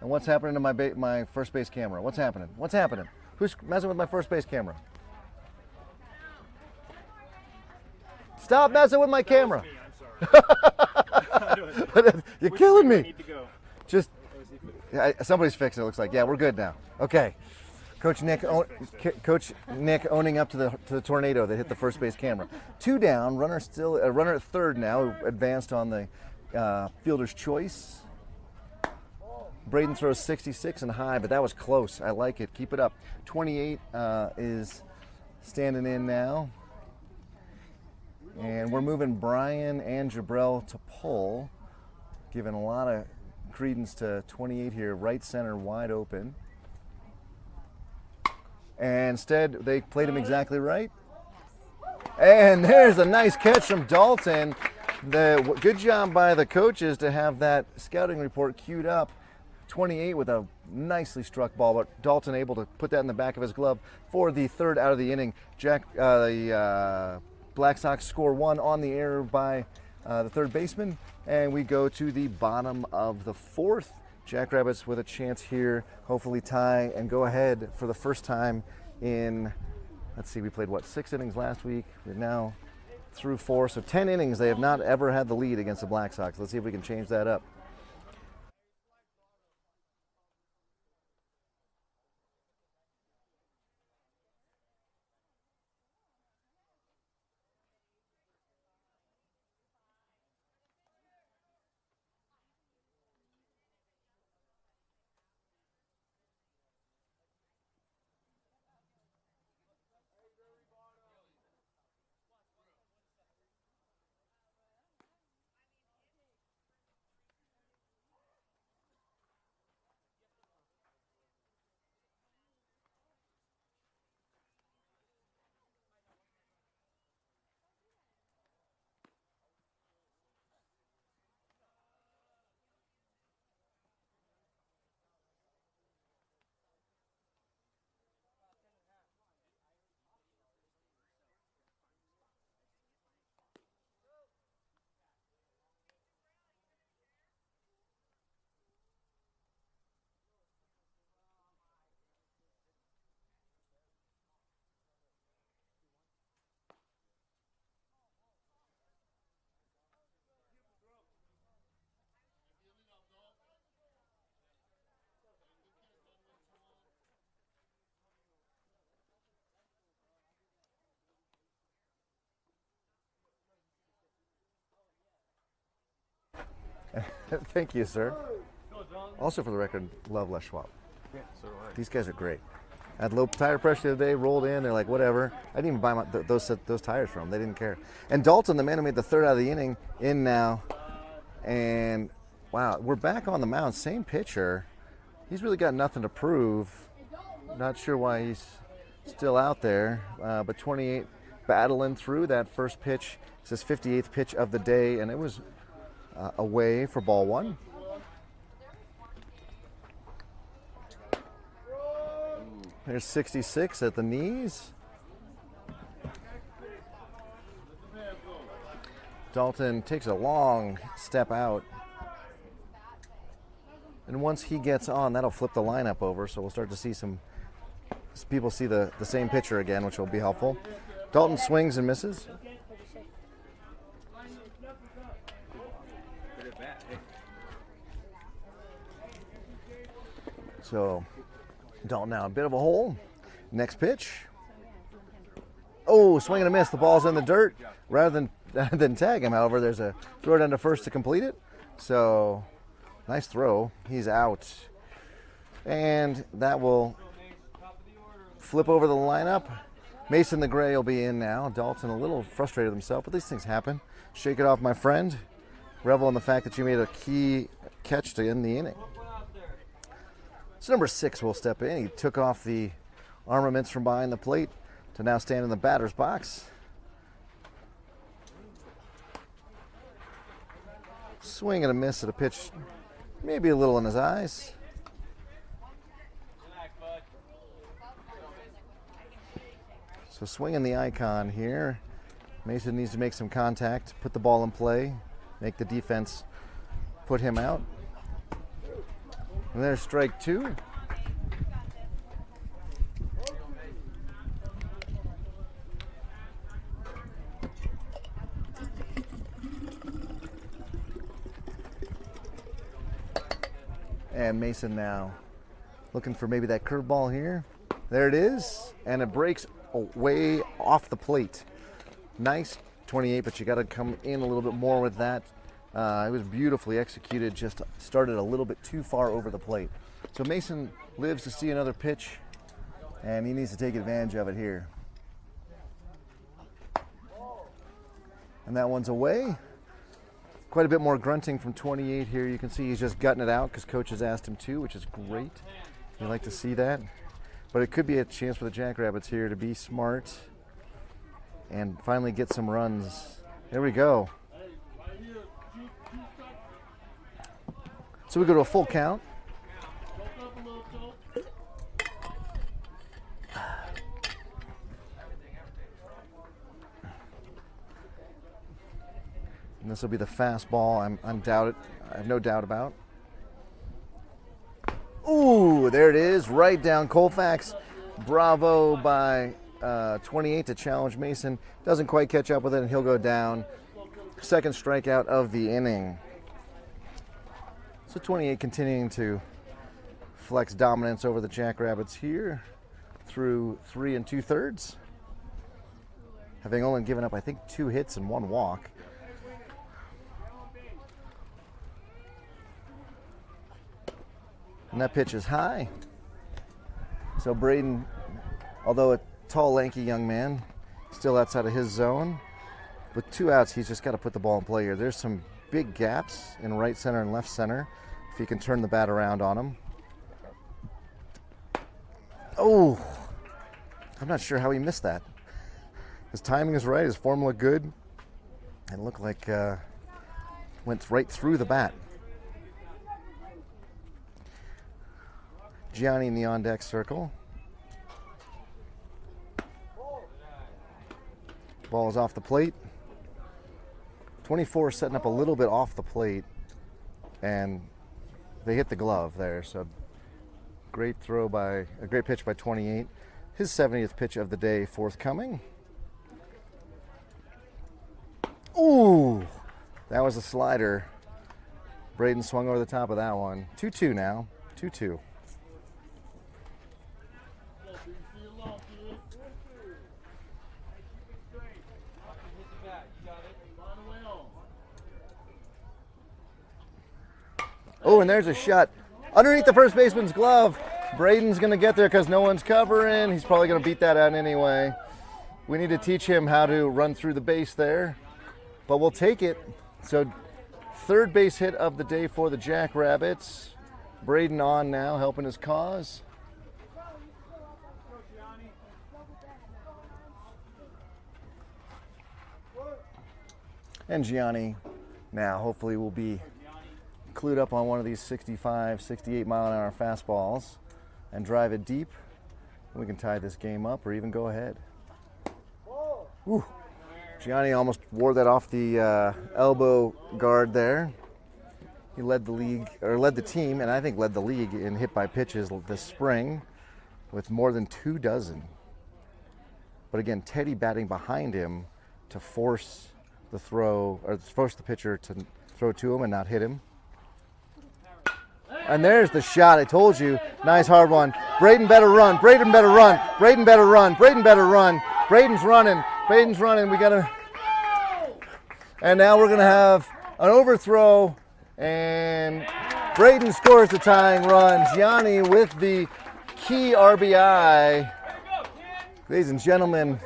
And what's happening to my first base camera? What's happening? What's happening? Who's messing with my first base camera? Stop messing with my camera. You're killing me. Just somebody's fixing it. Looks like. Yeah, we're good now. Okay. Coach Nick owning up to the tornado that hit the first base camera. Two down, runner at third now, advanced on the fielder's choice. Braden throws 66 and high, but that was close. I like it. Keep it up. 28 is standing in now. And we're moving Brian and Jabrell to pull, giving a lot of credence to 28 here. Right center wide open. And instead, they played him exactly right. And there's a nice catch from Dalton. Good job by the coaches to have that scouting report queued up. 28 with a nicely struck ball, but Dalton able to put that in the back of his glove for the third out of the inning. The Black Sox score one on the air by the third baseman, and we go to the bottom of the fourth. Jackrabbits with a chance here, hopefully tie and go ahead for the first time in, let's see, we played what, 6 innings last week? We're now through 4, so 10 innings. They have not ever had the lead against the Black Sox. Let's see if we can change that up. Thank you, sir. Also, for the record, love Les Schwab. Yeah, so do I. These guys are great. I had low tire pressure the other day, rolled in, they're like, whatever. I didn't even buy those tires from them. They didn't care. And Dalton, the man who made the third out of the inning, in now. And, wow, we're back on the mound. Same pitcher. He's really got nothing to prove. Not sure why he's still out there. But 28 battling through that first pitch. It's his 58th pitch of the day, and it was away for ball one. There's 66 at the knees. Dalton takes a long step out. And once he gets on, that'll flip the lineup over, so we'll start to see some people see the same picture again, which will be helpful. Dalton swings and misses. So Dalton now a bit of a hole. Next pitch. Oh, swing and a miss. The ball's in the dirt. Rather than tag him, however, there's a throw down to first to complete it. So nice throw. He's out. And that will flip over the lineup. Mason the Gray will be in now. Dalton a little frustrated with himself, but these things happen. Shake it off, my friend. Revel in the fact that you made a key catch to end the inning. So number 6 will step in. He took off the armaments from behind the plate to now stand in the batter's box. Swing and a miss at a pitch, maybe a little in his eyes. So swinging the icon here. Mason needs to make some contact, put the ball in play, make the defense put him out. And there's strike 2. And Mason now looking for maybe that curveball here. There it is, and it breaks way off the plate. Nice 28, but you got to come in a little bit more with that. It was beautifully executed, just started a little bit too far over the plate. So Mason lives to see another pitch, and he needs to take advantage of it here. And that one's away. Quite a bit more grunting from 28 here. You can see he's just gutting it out because coach has asked him to, which is great. You like to see that. But it could be a chance for the Jackrabbits here to be smart and finally get some runs. There we go. So we go to a full count. And this will be the fastball. I have no doubt about. Ooh, there it is, right down Colfax. Bravo by 28 to challenge Mason. Doesn't quite catch up with it, and he'll go down. Second strikeout of the inning. So 28 continuing to flex dominance over the Jackrabbits here through 3 2/3. Having only given up, I think, 2 hits and 1 walk. And that pitch is high. So Braden, although a tall, lanky young man, still outside of his zone. With 2 outs, he's just got to put the ball in play here. There's some big gaps in right center and left center if he can turn the bat around on him. Oh, I'm not sure how he missed that. His timing is right, his form looked good, and looked like went right through the bat. Gianni in the on-deck circle. Ball is off the plate. 24 setting up a little bit off the plate, and they hit the glove there. So great pitch by 28. His 70th pitch of the day forthcoming. Ooh, that was a slider. Braden swung over the top of that one. 2-2 now. 2-2. Oh, and there's a shot underneath the first baseman's glove. Braden's going to get there because no one's covering. He's probably going to beat that out anyway. We need to teach him how to run through the base there, but we'll take it. So third base hit of the day for the Jackrabbits. Braden on now, helping his cause. And Gianni now hopefully will be clued up on one of these 65, 68 mile an hour fastballs and drive it deep We can tie this game up or even go ahead. Ooh. Gianni almost wore that off the elbow guard there. He led the league, or led the team, and I think led the league in hit by pitches this spring with more than 24. But again, Teddy batting behind him to force the throw, or force the pitcher to throw to him and not hit him. And there's the shot. I told you. Nice hard one. Braden better run. Braden better run. Braden better run. Braden better run. Braden's running. Braden's running. We got to. And now we're going to have an overthrow. And Braden scores the tying run. Gianni with the key RBI. Ladies and gentlemen,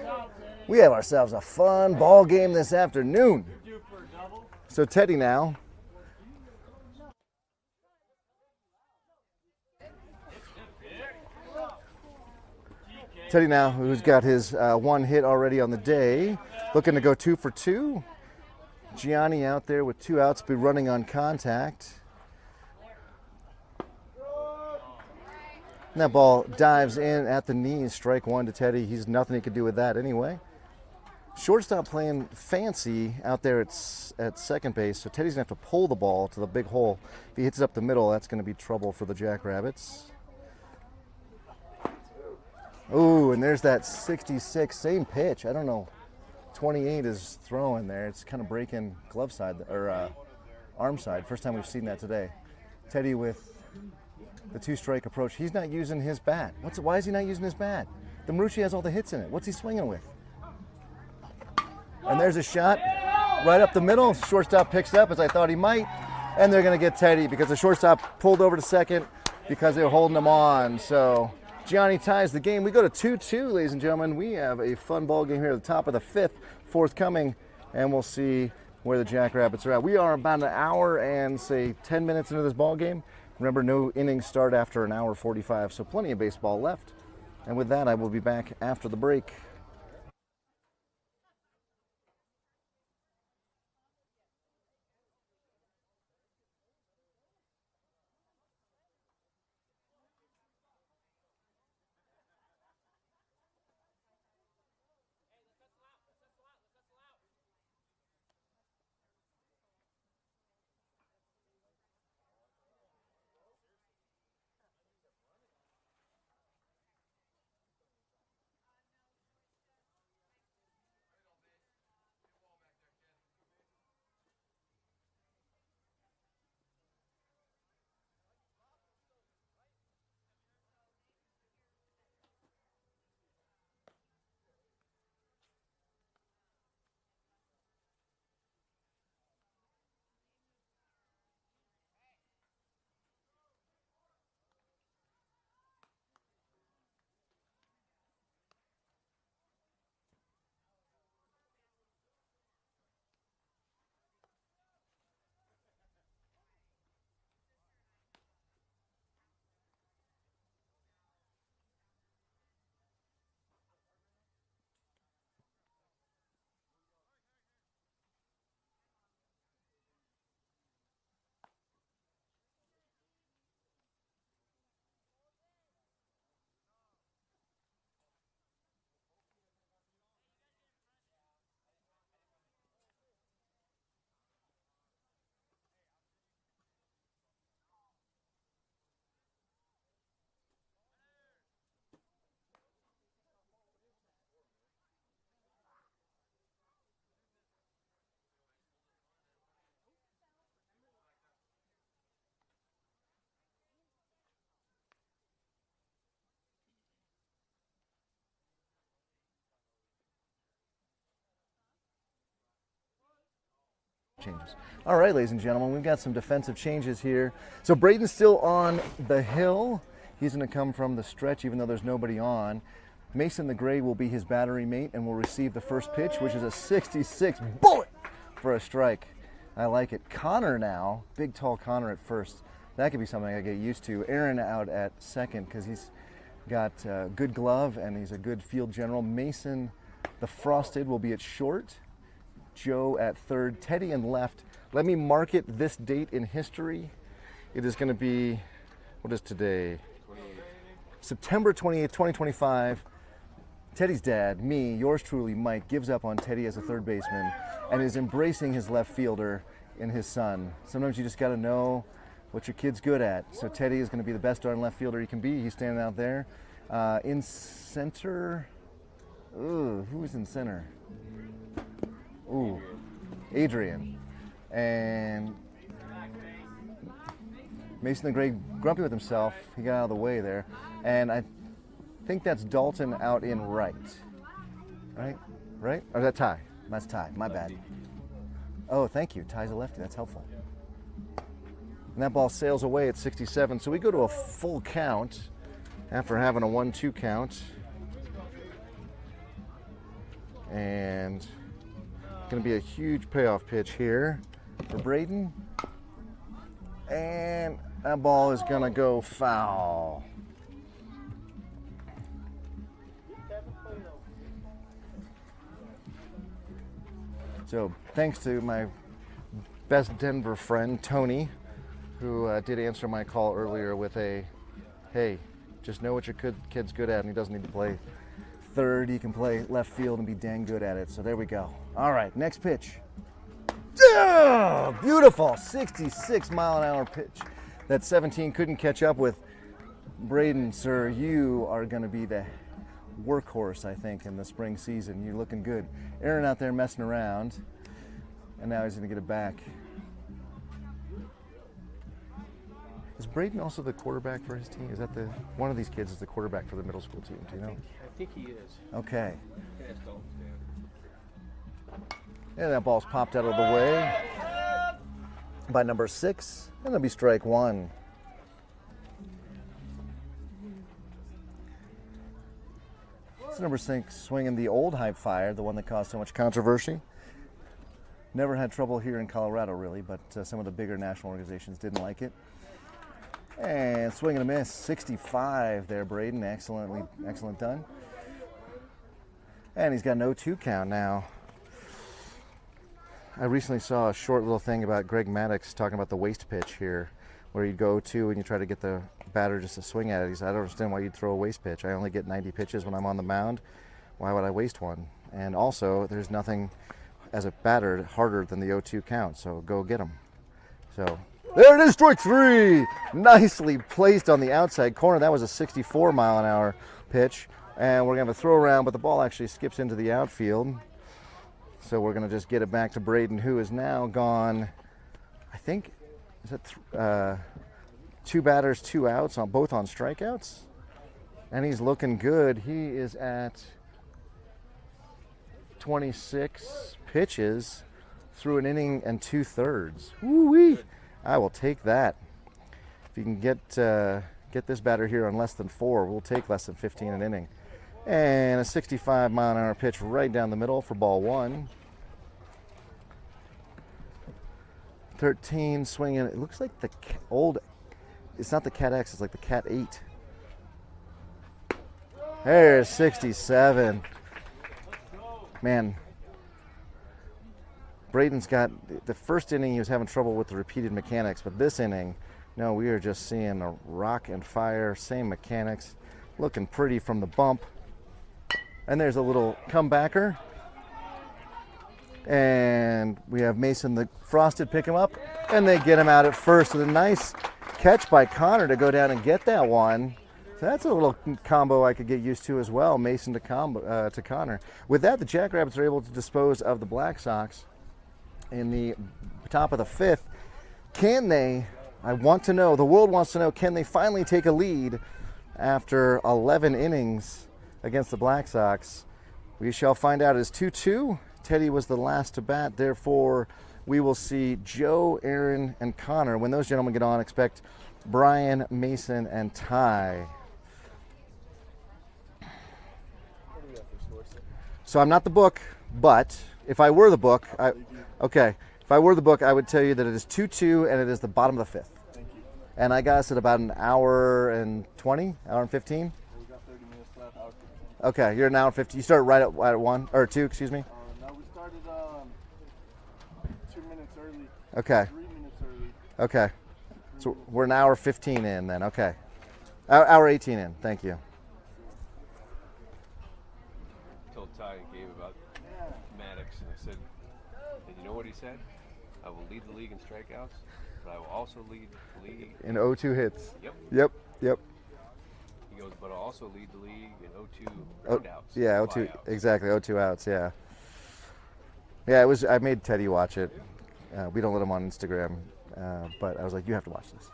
we have ourselves a fun ball game this afternoon. So Teddy now. Teddy now, who's got his one hit already on the day, looking to go 2 for 2. Gianni out there with 2 outs, be running on contact. And that ball dives in at the knees, strike 1 to Teddy. He's nothing he could do with that anyway. Shortstop playing fancy out there at second base, so Teddy's going to have to pull the ball to the big hole. If he hits it up the middle, that's going to be trouble for the Jackrabbits. Ooh, and there's that 66, same pitch. I don't know. 28 is throwing there. It's kind of breaking glove side, or arm side. First time we've seen that today. Teddy with the 2-strike approach. He's not using his bat. Why is he not using his bat? The Marucci has all the hits in it. What's he swinging with? And there's a shot right up the middle. Shortstop picks up, as I thought he might. And they're going to get Teddy because the shortstop pulled over to second because they were holding him on. So Gianni ties the game. We go to 2-2, ladies and gentlemen. We have a fun ball game here at the top of the 5th, forthcoming, and we'll see where the Jackrabbits are at. We are about an hour and, say, 10 minutes into this ball game. Remember, no innings start after an hour 45, so plenty of baseball left. And with that, I will be back after the break. Changes. All right, ladies and gentlemen, we've got some defensive changes here. So Braden's still on the hill. He's going to come from the stretch even though there's nobody on. Mason the Gray will be his battery mate and will receive the first pitch, which is a 66 bullet for a strike. I like it. Connor now, big tall Connor at first. That could be something I get used to. Aaron out at second because he's got a good glove and he's a good field general. Mason the Frosted will be at short. Joe at third, Teddy in left. Let me mark it this date in history. It is going to be, what is today? September 28th, 2025. Teddy's dad, me, yours truly, Mike, gives up on Teddy as a third baseman and is embracing his left fielder in his son. Sometimes you just got to know what your kid's good at. So Teddy is going to be the best darn left fielder he can be. He's standing out there. In center, ooh, who's in center? Ooh, Adrian. And Mason the Great, grumpy with himself. He got out of the way there. And I think that's Dalton out in right. Right? Right? Or is that Ty? That's Ty. My bad. Oh, thank you. Ty's a lefty. That's helpful. And that ball sails away at 67. So we go to a full count after having a 1-2 count. And it's going to be a huge payoff pitch here for Braden. And that ball is going to go foul. So thanks to my best Denver friend, Tony, who did answer my call earlier with a, hey, just know what your kid's good at, and he doesn't need to play third. He can play left field and be dang good at it. So there we go. All right, next pitch. Oh, beautiful, 66-mile-an-hour pitch that 17 couldn't catch up with. Braden, sir, you are going to be the workhorse, I think, in the spring season. You're looking good. Aaron out there messing around, and now he's going to get it back. Is Braden also the quarterback for his team? Is that one of these kids is the quarterback for the middle school team? Do you know? I think he is. Okay. And that ball's popped out of the way by number 6, and that'll be strike 1. It's number 6 swinging the old Hype Fire, the one that caused so much controversy. Never had trouble here in Colorado, really, but some of the bigger national organizations didn't like it. And swing and a miss, 65 there, Braden. Excellent done. And he's got an 0-2 count now. I recently saw a short little thing about Greg Maddux talking about the waste pitch here, where you go to and you try to get the batter just to swing at it. He said, I don't understand why you'd throw a waste pitch. I only get 90 pitches when I'm on the mound. Why would I waste one? And also, there's nothing as a batter harder than the 0-2 count, so go get him. So there it is, strike 3. Nicely placed on the outside corner. That was a 64-mile-an-hour pitch. And we're going to have a throw around, but the ball actually skips into the outfield. So we're going to just get it back to Braden, who is now gone, I think, is that 2 batters, 2 outs, both on strikeouts? And he's looking good. He is at 26 pitches through an inning and 2/3. Woo-wee! I will take that. If you can get this batter here on less than 4, we'll take less than 15 an inning. And a 65-mile-an-hour pitch right down the middle for ball 1. 13 swinging. It looks like the it's not the Cat X, it's like the Cat 8. There's 67. Man, Braden's got, the first inning he was having trouble with the repeated mechanics, but this inning, no, we are just seeing a rock and fire, same mechanics, looking pretty from the bump. And there's a little comebacker. And we have Mason the Frosted pick him up, and they get him out at first with a nice catch by Connor to go down and get that one. So that's a little combo I could get used to as well, Mason to Connor. With that, the Jackrabbits are able to dispose of the Blacksox in the top of the 5th. Can they, I want to know, the world wants to know, can they finally take a lead after 11 innings against the Blacksox? We shall find out. It's 2-2. Teddy was the last to bat. Therefore, we will see Joe, Aaron, and Connor. When those gentlemen get on, expect Brian, Mason, and Ty. So I'm not the book, but if I were the book, if I were the book, I would tell you that it is 2-2 and it is the bottom of the 5th. Thank you. And I got us at about an hour and 20, hour and 15. We got 30 minutes left, hour 15. Okay, you're an hour and 50. You start right at 1 or 2, excuse me. No, we started 2 minutes early. Okay. 3 minutes early. Okay. So we're an hour 15 in then. Okay. Hour 18 in. Thank you. Told Ty and Gabe about Maddox, and I said, and you know what he said? I will lead the league in strikeouts, but I will also lead the league In 0-2 hits. Yep. Yep. He goes, but I'll also lead the league in 0-2 Oh, groundouts. yeah, 0-2. flyouts." Exactly, 0-2 outs. Yeah. Yeah, it was. I made Teddy watch it. We don't let him on Instagram, but I was like, you have to watch this.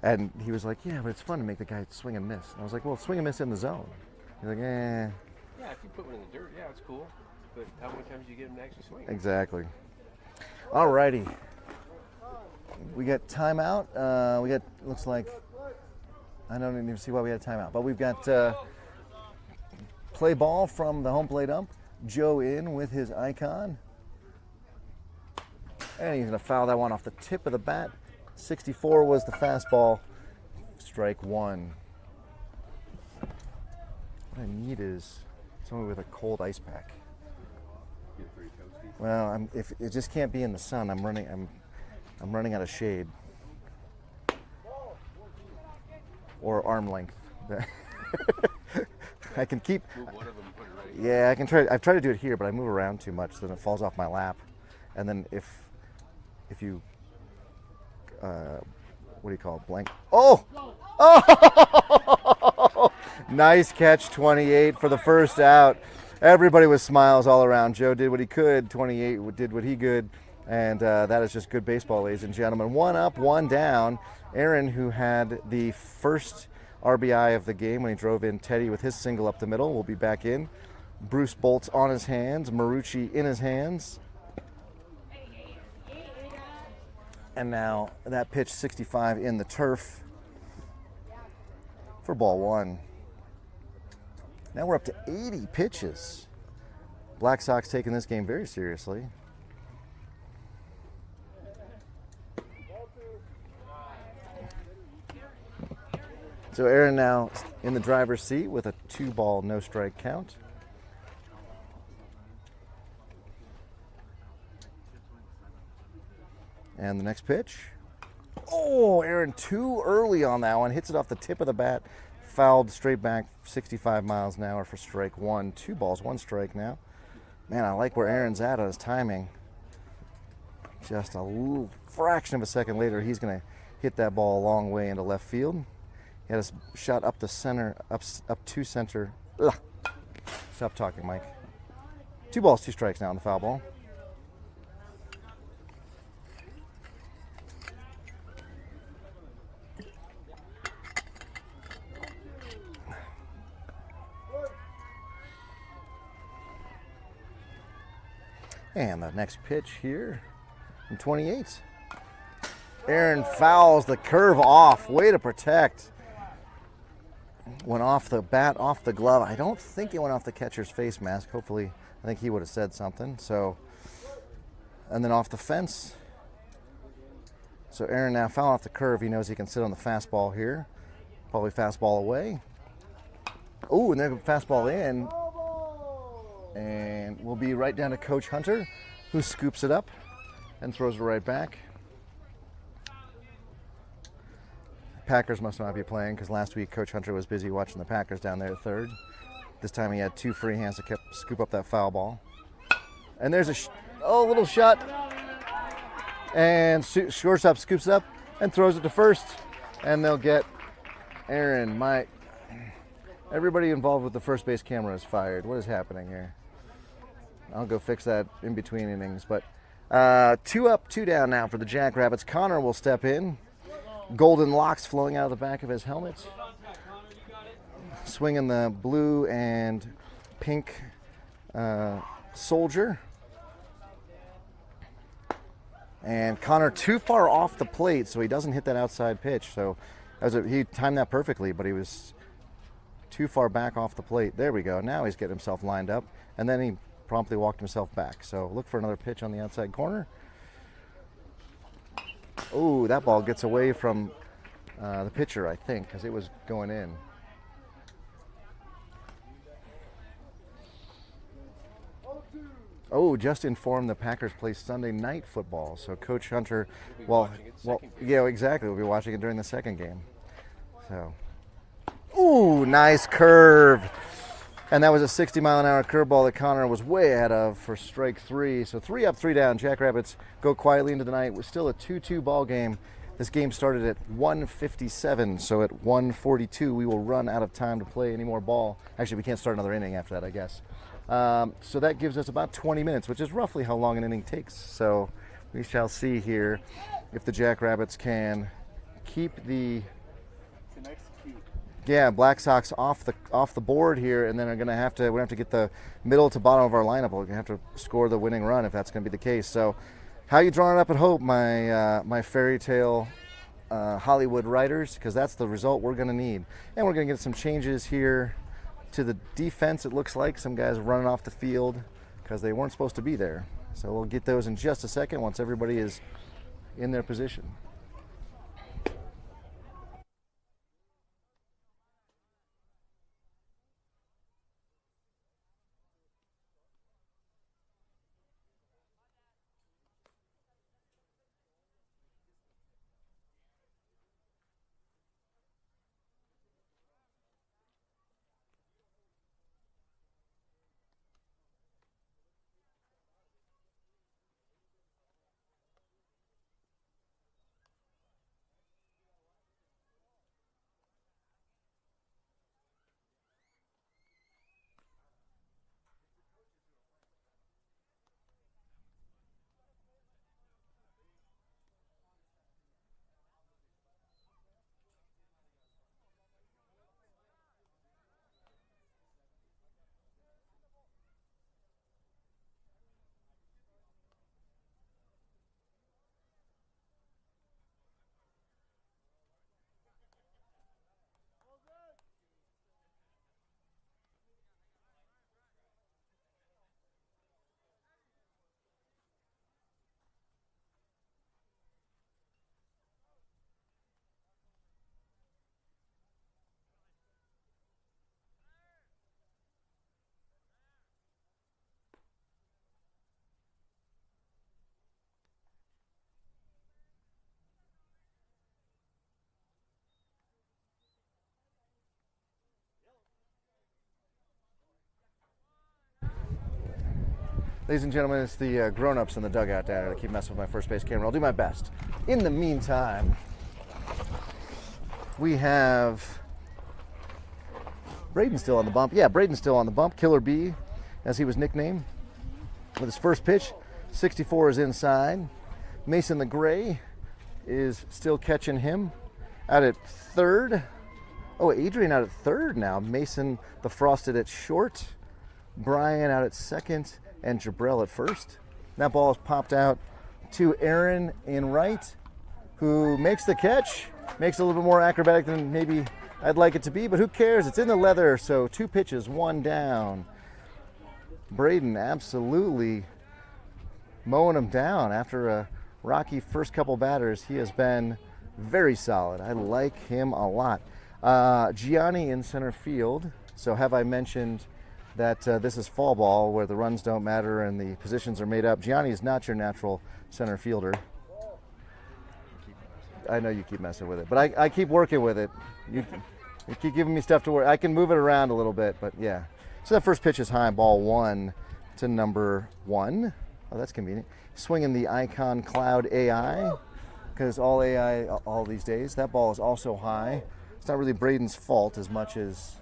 And he was like, yeah, but it's fun to make the guy swing and miss. And I was like, well, swing and miss in the zone. He's like, Yeah, if you put one in the dirt, yeah, it's cool. But how many times do you get him to actually swing? exactly. Alrighty. We got timeout. We got, looks like, I don't even see why we had a timeout, but we've got play ball from the home plate ump. Joe in with his icon. And he's going to foul that one off the tip of the bat. 64 was the fastball. Strike one. What I need is someone with a cold ice pack. Well, if it just can't be in the sun, I'm running out of shade. Or arm length. I can keep. Move one of them and put it right. Yeah, I can try. I've tried to do it here, but I move around too much, so then it falls off my lap. And then if you, what do you call it? Blank. Oh! Oh! Nice catch, 28 for the first out. Everybody with smiles all around. Joe did what he could. 28 did what he could. And that is just good baseball, ladies and gentlemen. One up, one down. Aaron, who had the first RBI of the game when he drove in Teddy with his single up the middle, will be back in. Bruce Bolt's on his hands. Marucci in his hands. And now that pitch, 65 in the turf for ball one. Now we're up to 80 pitches. Blacksox taking this game very seriously. So Aaron now in the driver's seat with a 2-ball, no strike count. And the next pitch. Oh, Aaron too early on that one. Hits it off the tip of the bat. Fouled straight back 65 miles an hour for strike one. 2 balls, 1 strike now. Man, I like where Aaron's at on his timing. Just a little fraction of a second later, he's going to hit that ball a long way into left field. He had a shot up the center, up to center. Ugh. Stop talking, Mike. 2 balls, 2 strikes now on the foul ball. And the next pitch here in 28. Aaron fouls the curve off. Way to protect. Went off the bat, off the glove. I don't think it went off the catcher's face mask. Hopefully, I think he would have said something. So, and then off the fence. So Aaron now foul off the curve. He knows he can sit on the fastball here. Probably fastball away. Oh, and then fastball in. And we'll be right down to Coach Hunter, who scoops it up and throws it right back. Packers must not be playing because last week Coach Hunter was busy watching the Packers down there at third. This time he had 2 free hands to scoop up that foul ball. And there's a little shot. And shortstop scoops it up and throws it to first. And they'll get Aaron. Everybody involved with the first base camera is fired. What is happening here? I'll go fix that in between innings. But 2 up, 2 down now for the Jackrabbits. Connor will step in. Golden locks flowing out of the back of his helmet. Swinging the blue and pink soldier. And Connor too far off the plate, so he doesn't hit that outside pitch. So he timed that perfectly, but he was too far back off the plate. There we go. Now he's getting himself lined up. And then he promptly walked himself back. So look for another pitch on the outside corner. Oh, that ball gets away from the pitcher, I think, because it was going in. Oh, just informed the Packers play Sunday night football. So Coach Hunter, yeah, exactly. We'll be watching it during the second game. So, ooh, nice curve. And that was a 60-mile-an-hour curveball that Connor was way ahead of for strike 3. So 3 up, 3 down. Jackrabbits go quietly into the night. It was still a 2-2 ball game. This game started at 1:57, so at 1:42 we will run out of time to play any more ball. Actually, we can't start another inning after that, I guess. So that gives us about 20 minutes, which is roughly how long an inning takes. So we shall see here if the Jackrabbits can keep the Blacksox off the board here, and then we're gonna have to get the middle to bottom of our lineup. We're gonna have to score the winning run if that's gonna be the case. So, how you drawing it up at Hope, my fairy tale Hollywood writers? Because that's the result we're gonna need, and we're gonna get some changes here to the defense. It looks like some guys running off the field because they weren't supposed to be there. So we'll get those in just a second once everybody is in their position. Ladies and gentlemen, it's the grown-ups in the dugout down there that keep messing with my first base camera. I'll do my best. In the meantime, we have Braden still on the bump. Yeah, Braden's still on the bump. Killer B, as he was nicknamed. With his first pitch, 64 is inside. Mason the Gray is still catching him. Out at third. Oh, Adrian out at third now. Mason the Frosted at short. Brian out at second. And Jabril at first. That ball is popped out to Aaron in right, who makes the catch. Makes it a little bit more acrobatic than maybe I'd like it to be, but who cares? It's in the leather, so 2 pitches, 1 down. Braden absolutely mowing him down after a rocky first couple batters. He has been very solid. I like him a lot. Gianni in center field. So have I mentioned that this is fall ball where the runs don't matter and the positions are made up? Gianni is not your natural center fielder. I know you keep messing with it, but I keep working with it. You keep giving me stuff to work. I can move it around a little bit, but yeah. So that first pitch is high, ball 1 to number 1. Oh, that's convenient. Swinging the Icon Cloud AI, because all AI all these days. That ball is also high. It's not really Braden's fault as much as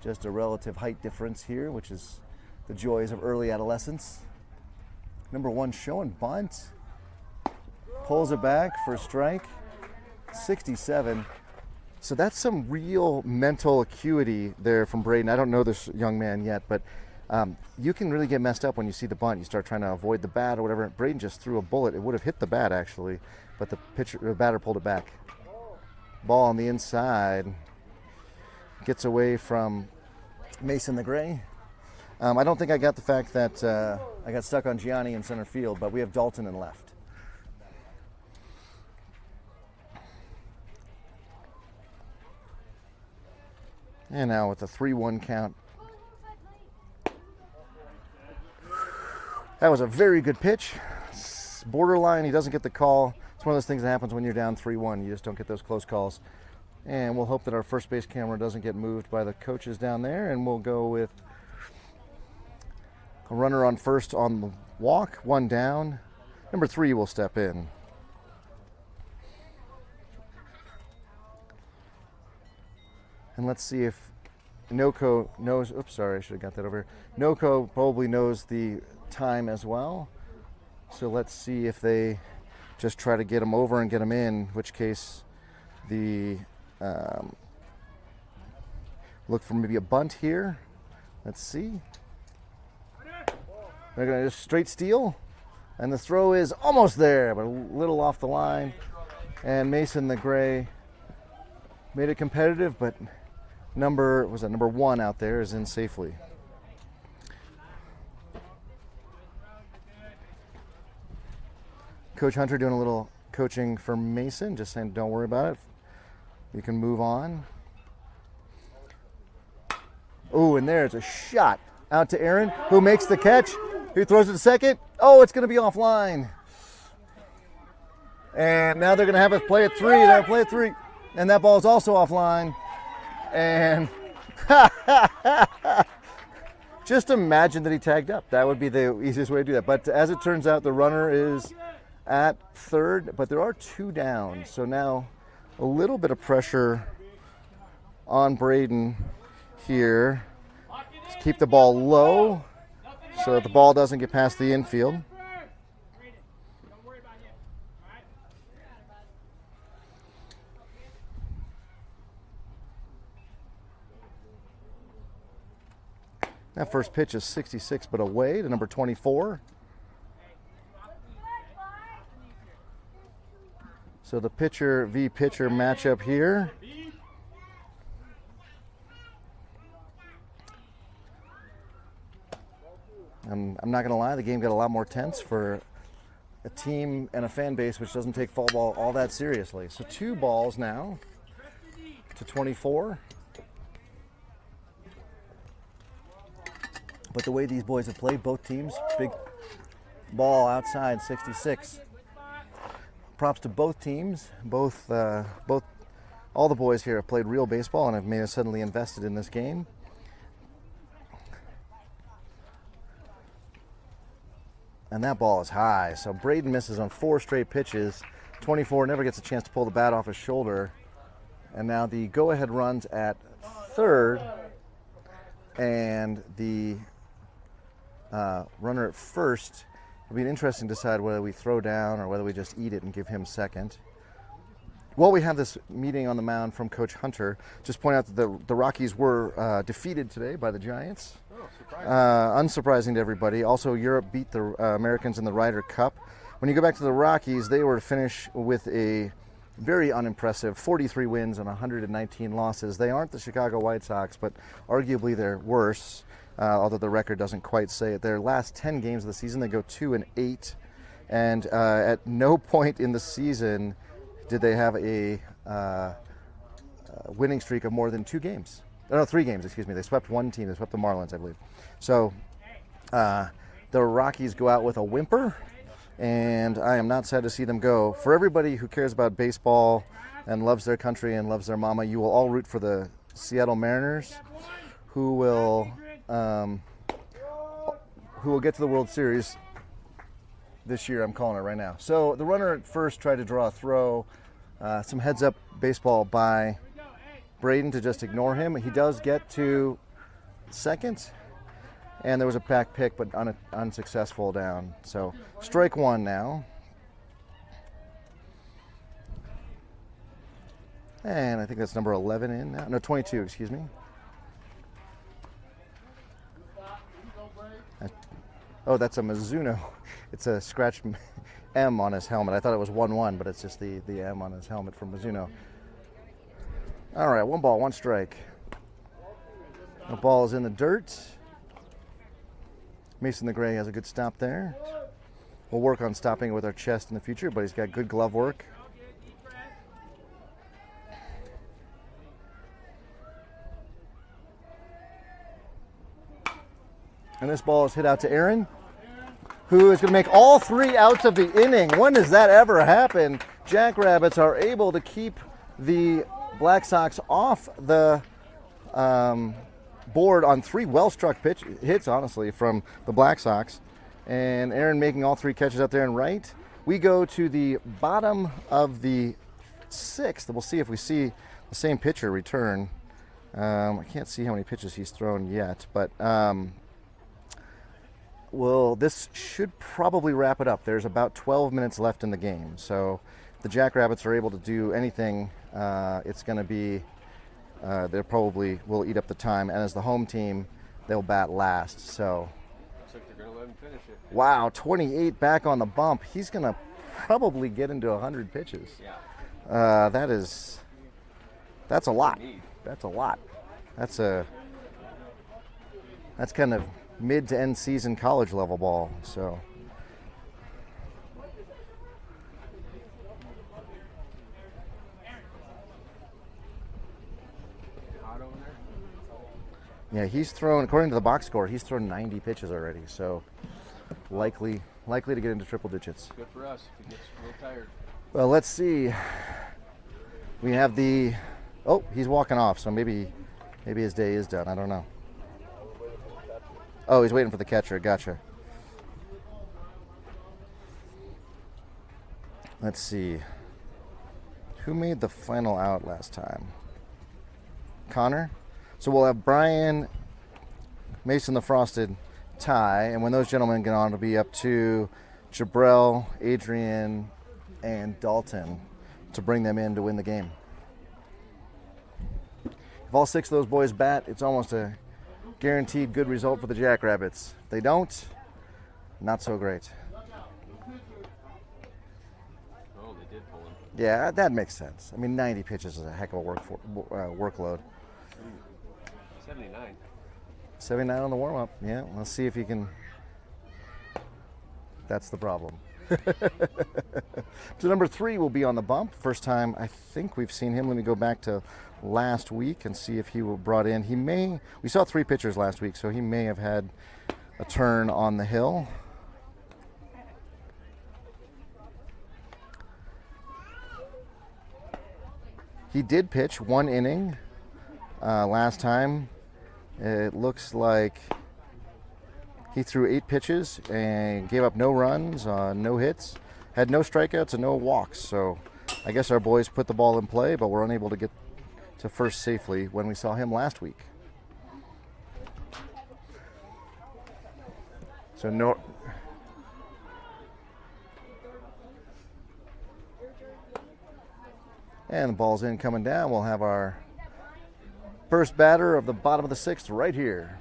just a relative height difference here, which is the joys of early adolescence. Number 1 showing bunt. Pulls it back for a strike. 67. So that's some real mental acuity there from Braden. I don't know this young man yet, but you can really get messed up when you see the bunt. You start trying to avoid the bat or whatever. Braden just threw a bullet. It would have hit the bat actually, but the batter pulled it back. Ball on the inside. Gets away from Mason the Gray. I don't think I got the fact that I got stuck on Gianni in center field, but we have Dalton in left. And now with the 3-1 count. That was a very good pitch. Borderline, he doesn't get the call. It's one of those things that happens when you're down 3-1. You just don't get those close calls. And we'll hope that our first base camera doesn't get moved by the coaches down there. And we'll go with a runner on first on the walk, 1 down. Number 3 will step in. And let's see if NOCO knows, oops, sorry, I should have got that over here. NOCO probably knows the time as well. So let's see if they just try to get him over and get him in, which case the look for maybe a bunt here. Let's see. They're going to just straight steal. And the throw is almost there, but a little off the line. And Mason the Gray made it competitive, but number 1 out there is in safely. Coach Hunter doing a little coaching for Mason, just saying don't worry about it. You can move on. Oh, and there's a shot out to Aaron, who makes the catch. Who throws it to second? Oh, it's going to be offline. And now they're going to have us play at 3. They're going to play at 3. And that ball is also offline. And just imagine that he tagged up. That would be the easiest way to do that. But as it turns out, the runner is at third, but there are 2 down. So now a little bit of pressure on Braden here. Just keep the ball low so that the ball doesn't get past the infield. That first pitch is 66, but away to number 24. So the pitcher v. pitcher matchup here. I'm not going to lie, the game got a lot more tense for a team and a fan base which doesn't take fall ball all that seriously. So 2 balls now to 24. But the way these boys have played, both teams, big ball outside, 66. Props to both teams. All the boys here have played real baseball and have made us suddenly invested in this game. And that ball is high. So Braden misses on 4 straight pitches. 24 never gets a chance to pull the bat off his shoulder. And now the go-ahead runs at third. And the runner at first. It'll be interesting to decide whether we throw down or whether we just eat it and give him second. While we have this meeting on the mound from Coach Hunter, just point out that the Rockies were defeated today by the Giants. Oh, surprising. Unsurprising to everybody. Also, Europe beat the Americans in the Ryder Cup. When you go back to the Rockies, they were to finish with a very unimpressive 43 wins and 119 losses. They aren't the Chicago White Sox, but arguably they're worse, although the record doesn't quite say it. Their last 10 games of the season, they go 2-8, and at no point in the season did they have a winning streak of more than 2 games. No, 3 games, excuse me. They swept one team. They swept the Marlins, I believe. So the Rockies go out with a whimper, and I am not sad to see them go. For everybody who cares about baseball and loves their country and loves their mama, you will all root for the Seattle Mariners, who will get to the World Series this year. I'm calling it right now. So the runner at first tried to draw a throw, some heads-up baseball by Braden to just ignore him. He does get to second, and there was a back pick, but unsuccessful down. So strike 1 now. And I think that's number 11 in now. No, 22, excuse me. Oh, that's a Mizuno. It's a scratch M on his helmet. I thought it was 1-1, but it's just the M on his helmet from Mizuno. All right, 1 ball, 1 strike. The ball is in the dirt. Mason the Gray has a good stop there. We'll work on stopping it with our chest in the future, but he's got good glove work. And this ball is hit out to Aaron, who is going to make all 3 outs of the inning. When does that ever happen? Jackrabbits are able to keep the Blacksox off the board on 3 well-struck hits, honestly, from the Blacksox. And Aaron making all 3 catches out there and right. We go to the bottom of the 6th. We'll see if we see the same pitcher return. I can't see how many pitches he's thrown yet, but well, this should probably wrap it up. There's about 12 minutes left in the game, so if the Jackrabbits are able to do anything, it's going to be they probably will eat up the time, and as the home team, they'll bat last. So looks like they're going to let him finish it. wow, 28 back on the bump. He's going to probably get into 100 pitches. Yeah. That's a lot. That's a lot. That's kind of mid to end season college level ball. So Hot over there? yeah, he's thrown, according to the box score, he's thrown 90 pitches already. So likely to get into triple digits. Good for us if he gets real tired. Well, let's see. We have the he's walking off, so maybe his day is done. I don't know. Oh, he's waiting for the catcher. Gotcha. Let's see. Who made the final out last time? Connor? So we'll have Brian, Mason the Frosted, Ty, and when those gentlemen get on, it'll be up to Jabrell, Adrian, and Dalton to bring them in to win the game. If all 6 of those boys bat, it's almost a guaranteed good result for the Jackrabbits. If they don't, not so great. Oh, they did pull him. Yeah, that makes sense. I mean, 90 pitches is a heck of a workload. 79. 79 on the warm-up. Yeah, let's see if he can. That's the problem. So number 3 will be on the bump. First time I think we've seen him. Let me go back to last week and see if he was brought in. We saw 3 pitchers last week, so he may have had a turn on the hill. He did pitch 1 inning last time. It looks like he threw 8 pitches and gave up no runs, no hits, had no strikeouts and no walks. So I guess our boys put the ball in play, but were unable to get to first safely when we saw him last week. So no. And the ball's in, coming down. We'll have our first batter of the bottom of the 6th right here.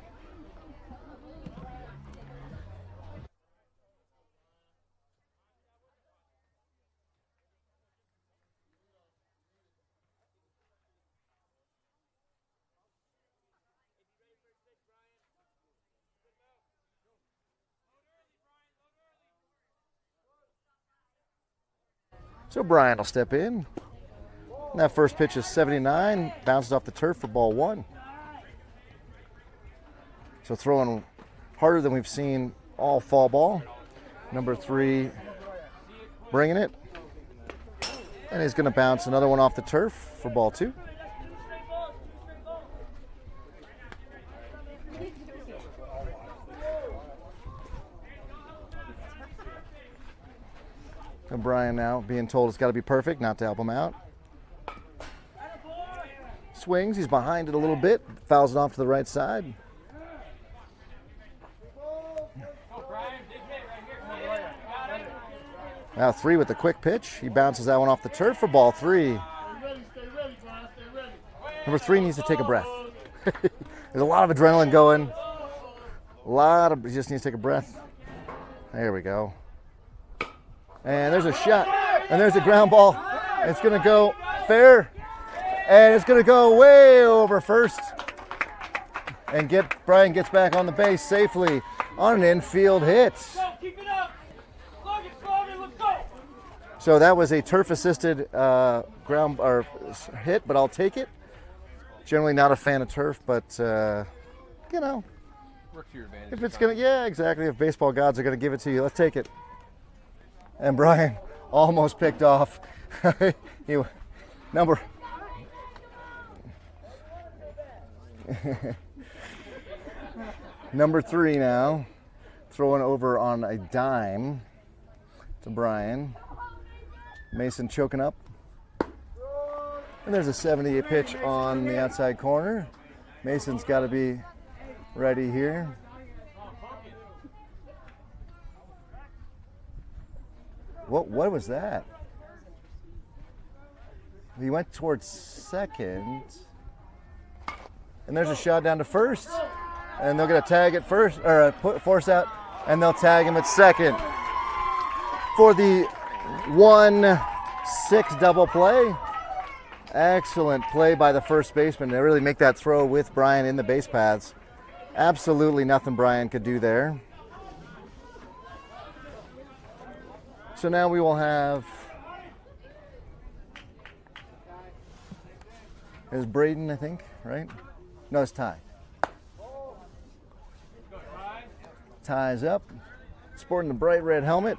So Brian will step in. And that first pitch is 79, bounces off the turf for ball 1. So throwing harder than we've seen all fall ball. Number 3 bringing it. And he's going to bounce another one off the turf for ball 2. And Brian now being told it's got to be perfect not to help him out. Swings, he's behind it a little bit, fouls it off to the right side. Now 3 with the quick pitch. He bounces that one off the turf for ball 3. Number 3 needs to take a breath. There's a lot of adrenaline going. He just needs to take a breath. There we go. And there's a shot, and there's a ground ball. It's going to go fair, and it's going to go way over first. And Brian gets back on the base safely on an infield hit. Keep it up. Let's go. So that was a turf-assisted ground or hit, but I'll take it. Generally not a fan of turf, but you know, Work to your advantage. if it's gonna, yeah, exactly. If baseball gods are gonna give it to you, let's take it. And Brian almost picked off. Number 3 now, throwing over on a dime to Brian. Mason choking up. And there's a 78 pitch on the outside corner. Mason's got to be ready here. What was that? He went towards second. And there's a shot down to first. And they'll get a tag at first, or a force out, and they'll tag him at second for the 1-6 double play. Excellent play by the first baseman to really make that throw with Brian in the base paths. Absolutely nothing Brian could do there. So now we will have, is Braden, I think, right? No, it's Ty. Ty's up, sporting the bright red helmet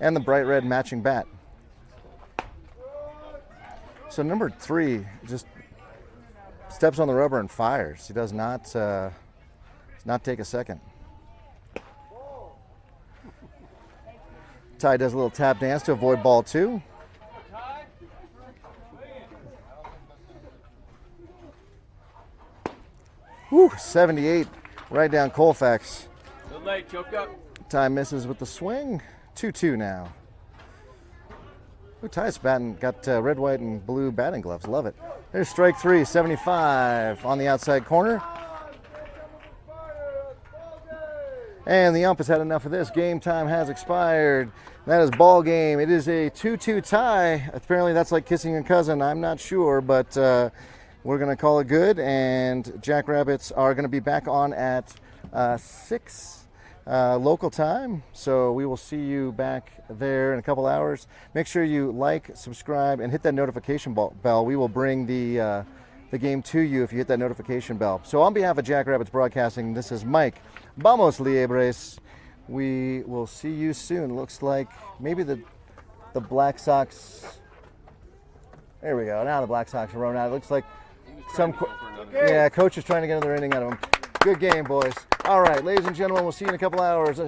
and the bright red matching bat. So number 3 just steps on the rubber and fires. He does not take a second. Ty does a little tap dance to avoid ball 2. Whew, 78 right down Colfax. Late, choke up. Ty misses with the swing. 2-2 now. Ooh, Ty's batting, got red, white, and blue batting gloves. Love it. There's strike 3, 75 on the outside corner. And the ump has had enough of this. Game time has expired. That is ball game. It is a 2-2 tie. Apparently that's like kissing a cousin. I'm not sure, but we're going to call it good. And Jackrabbits are going to be back on at 6 local time, so we will see you back there in a couple hours. Make sure you like, subscribe, and hit that notification bell. We will bring the game to you if you hit that notification bell. So on behalf of Jackrabbits Broadcasting, this is Mike. Vamos Liebres. We will see you soon. Looks like maybe the Blacksox. There we go. Now the Blacksox are running out. It looks like coach is trying to get another inning out of them. Good game, boys. All right, ladies and gentlemen, we'll see you in a couple hours.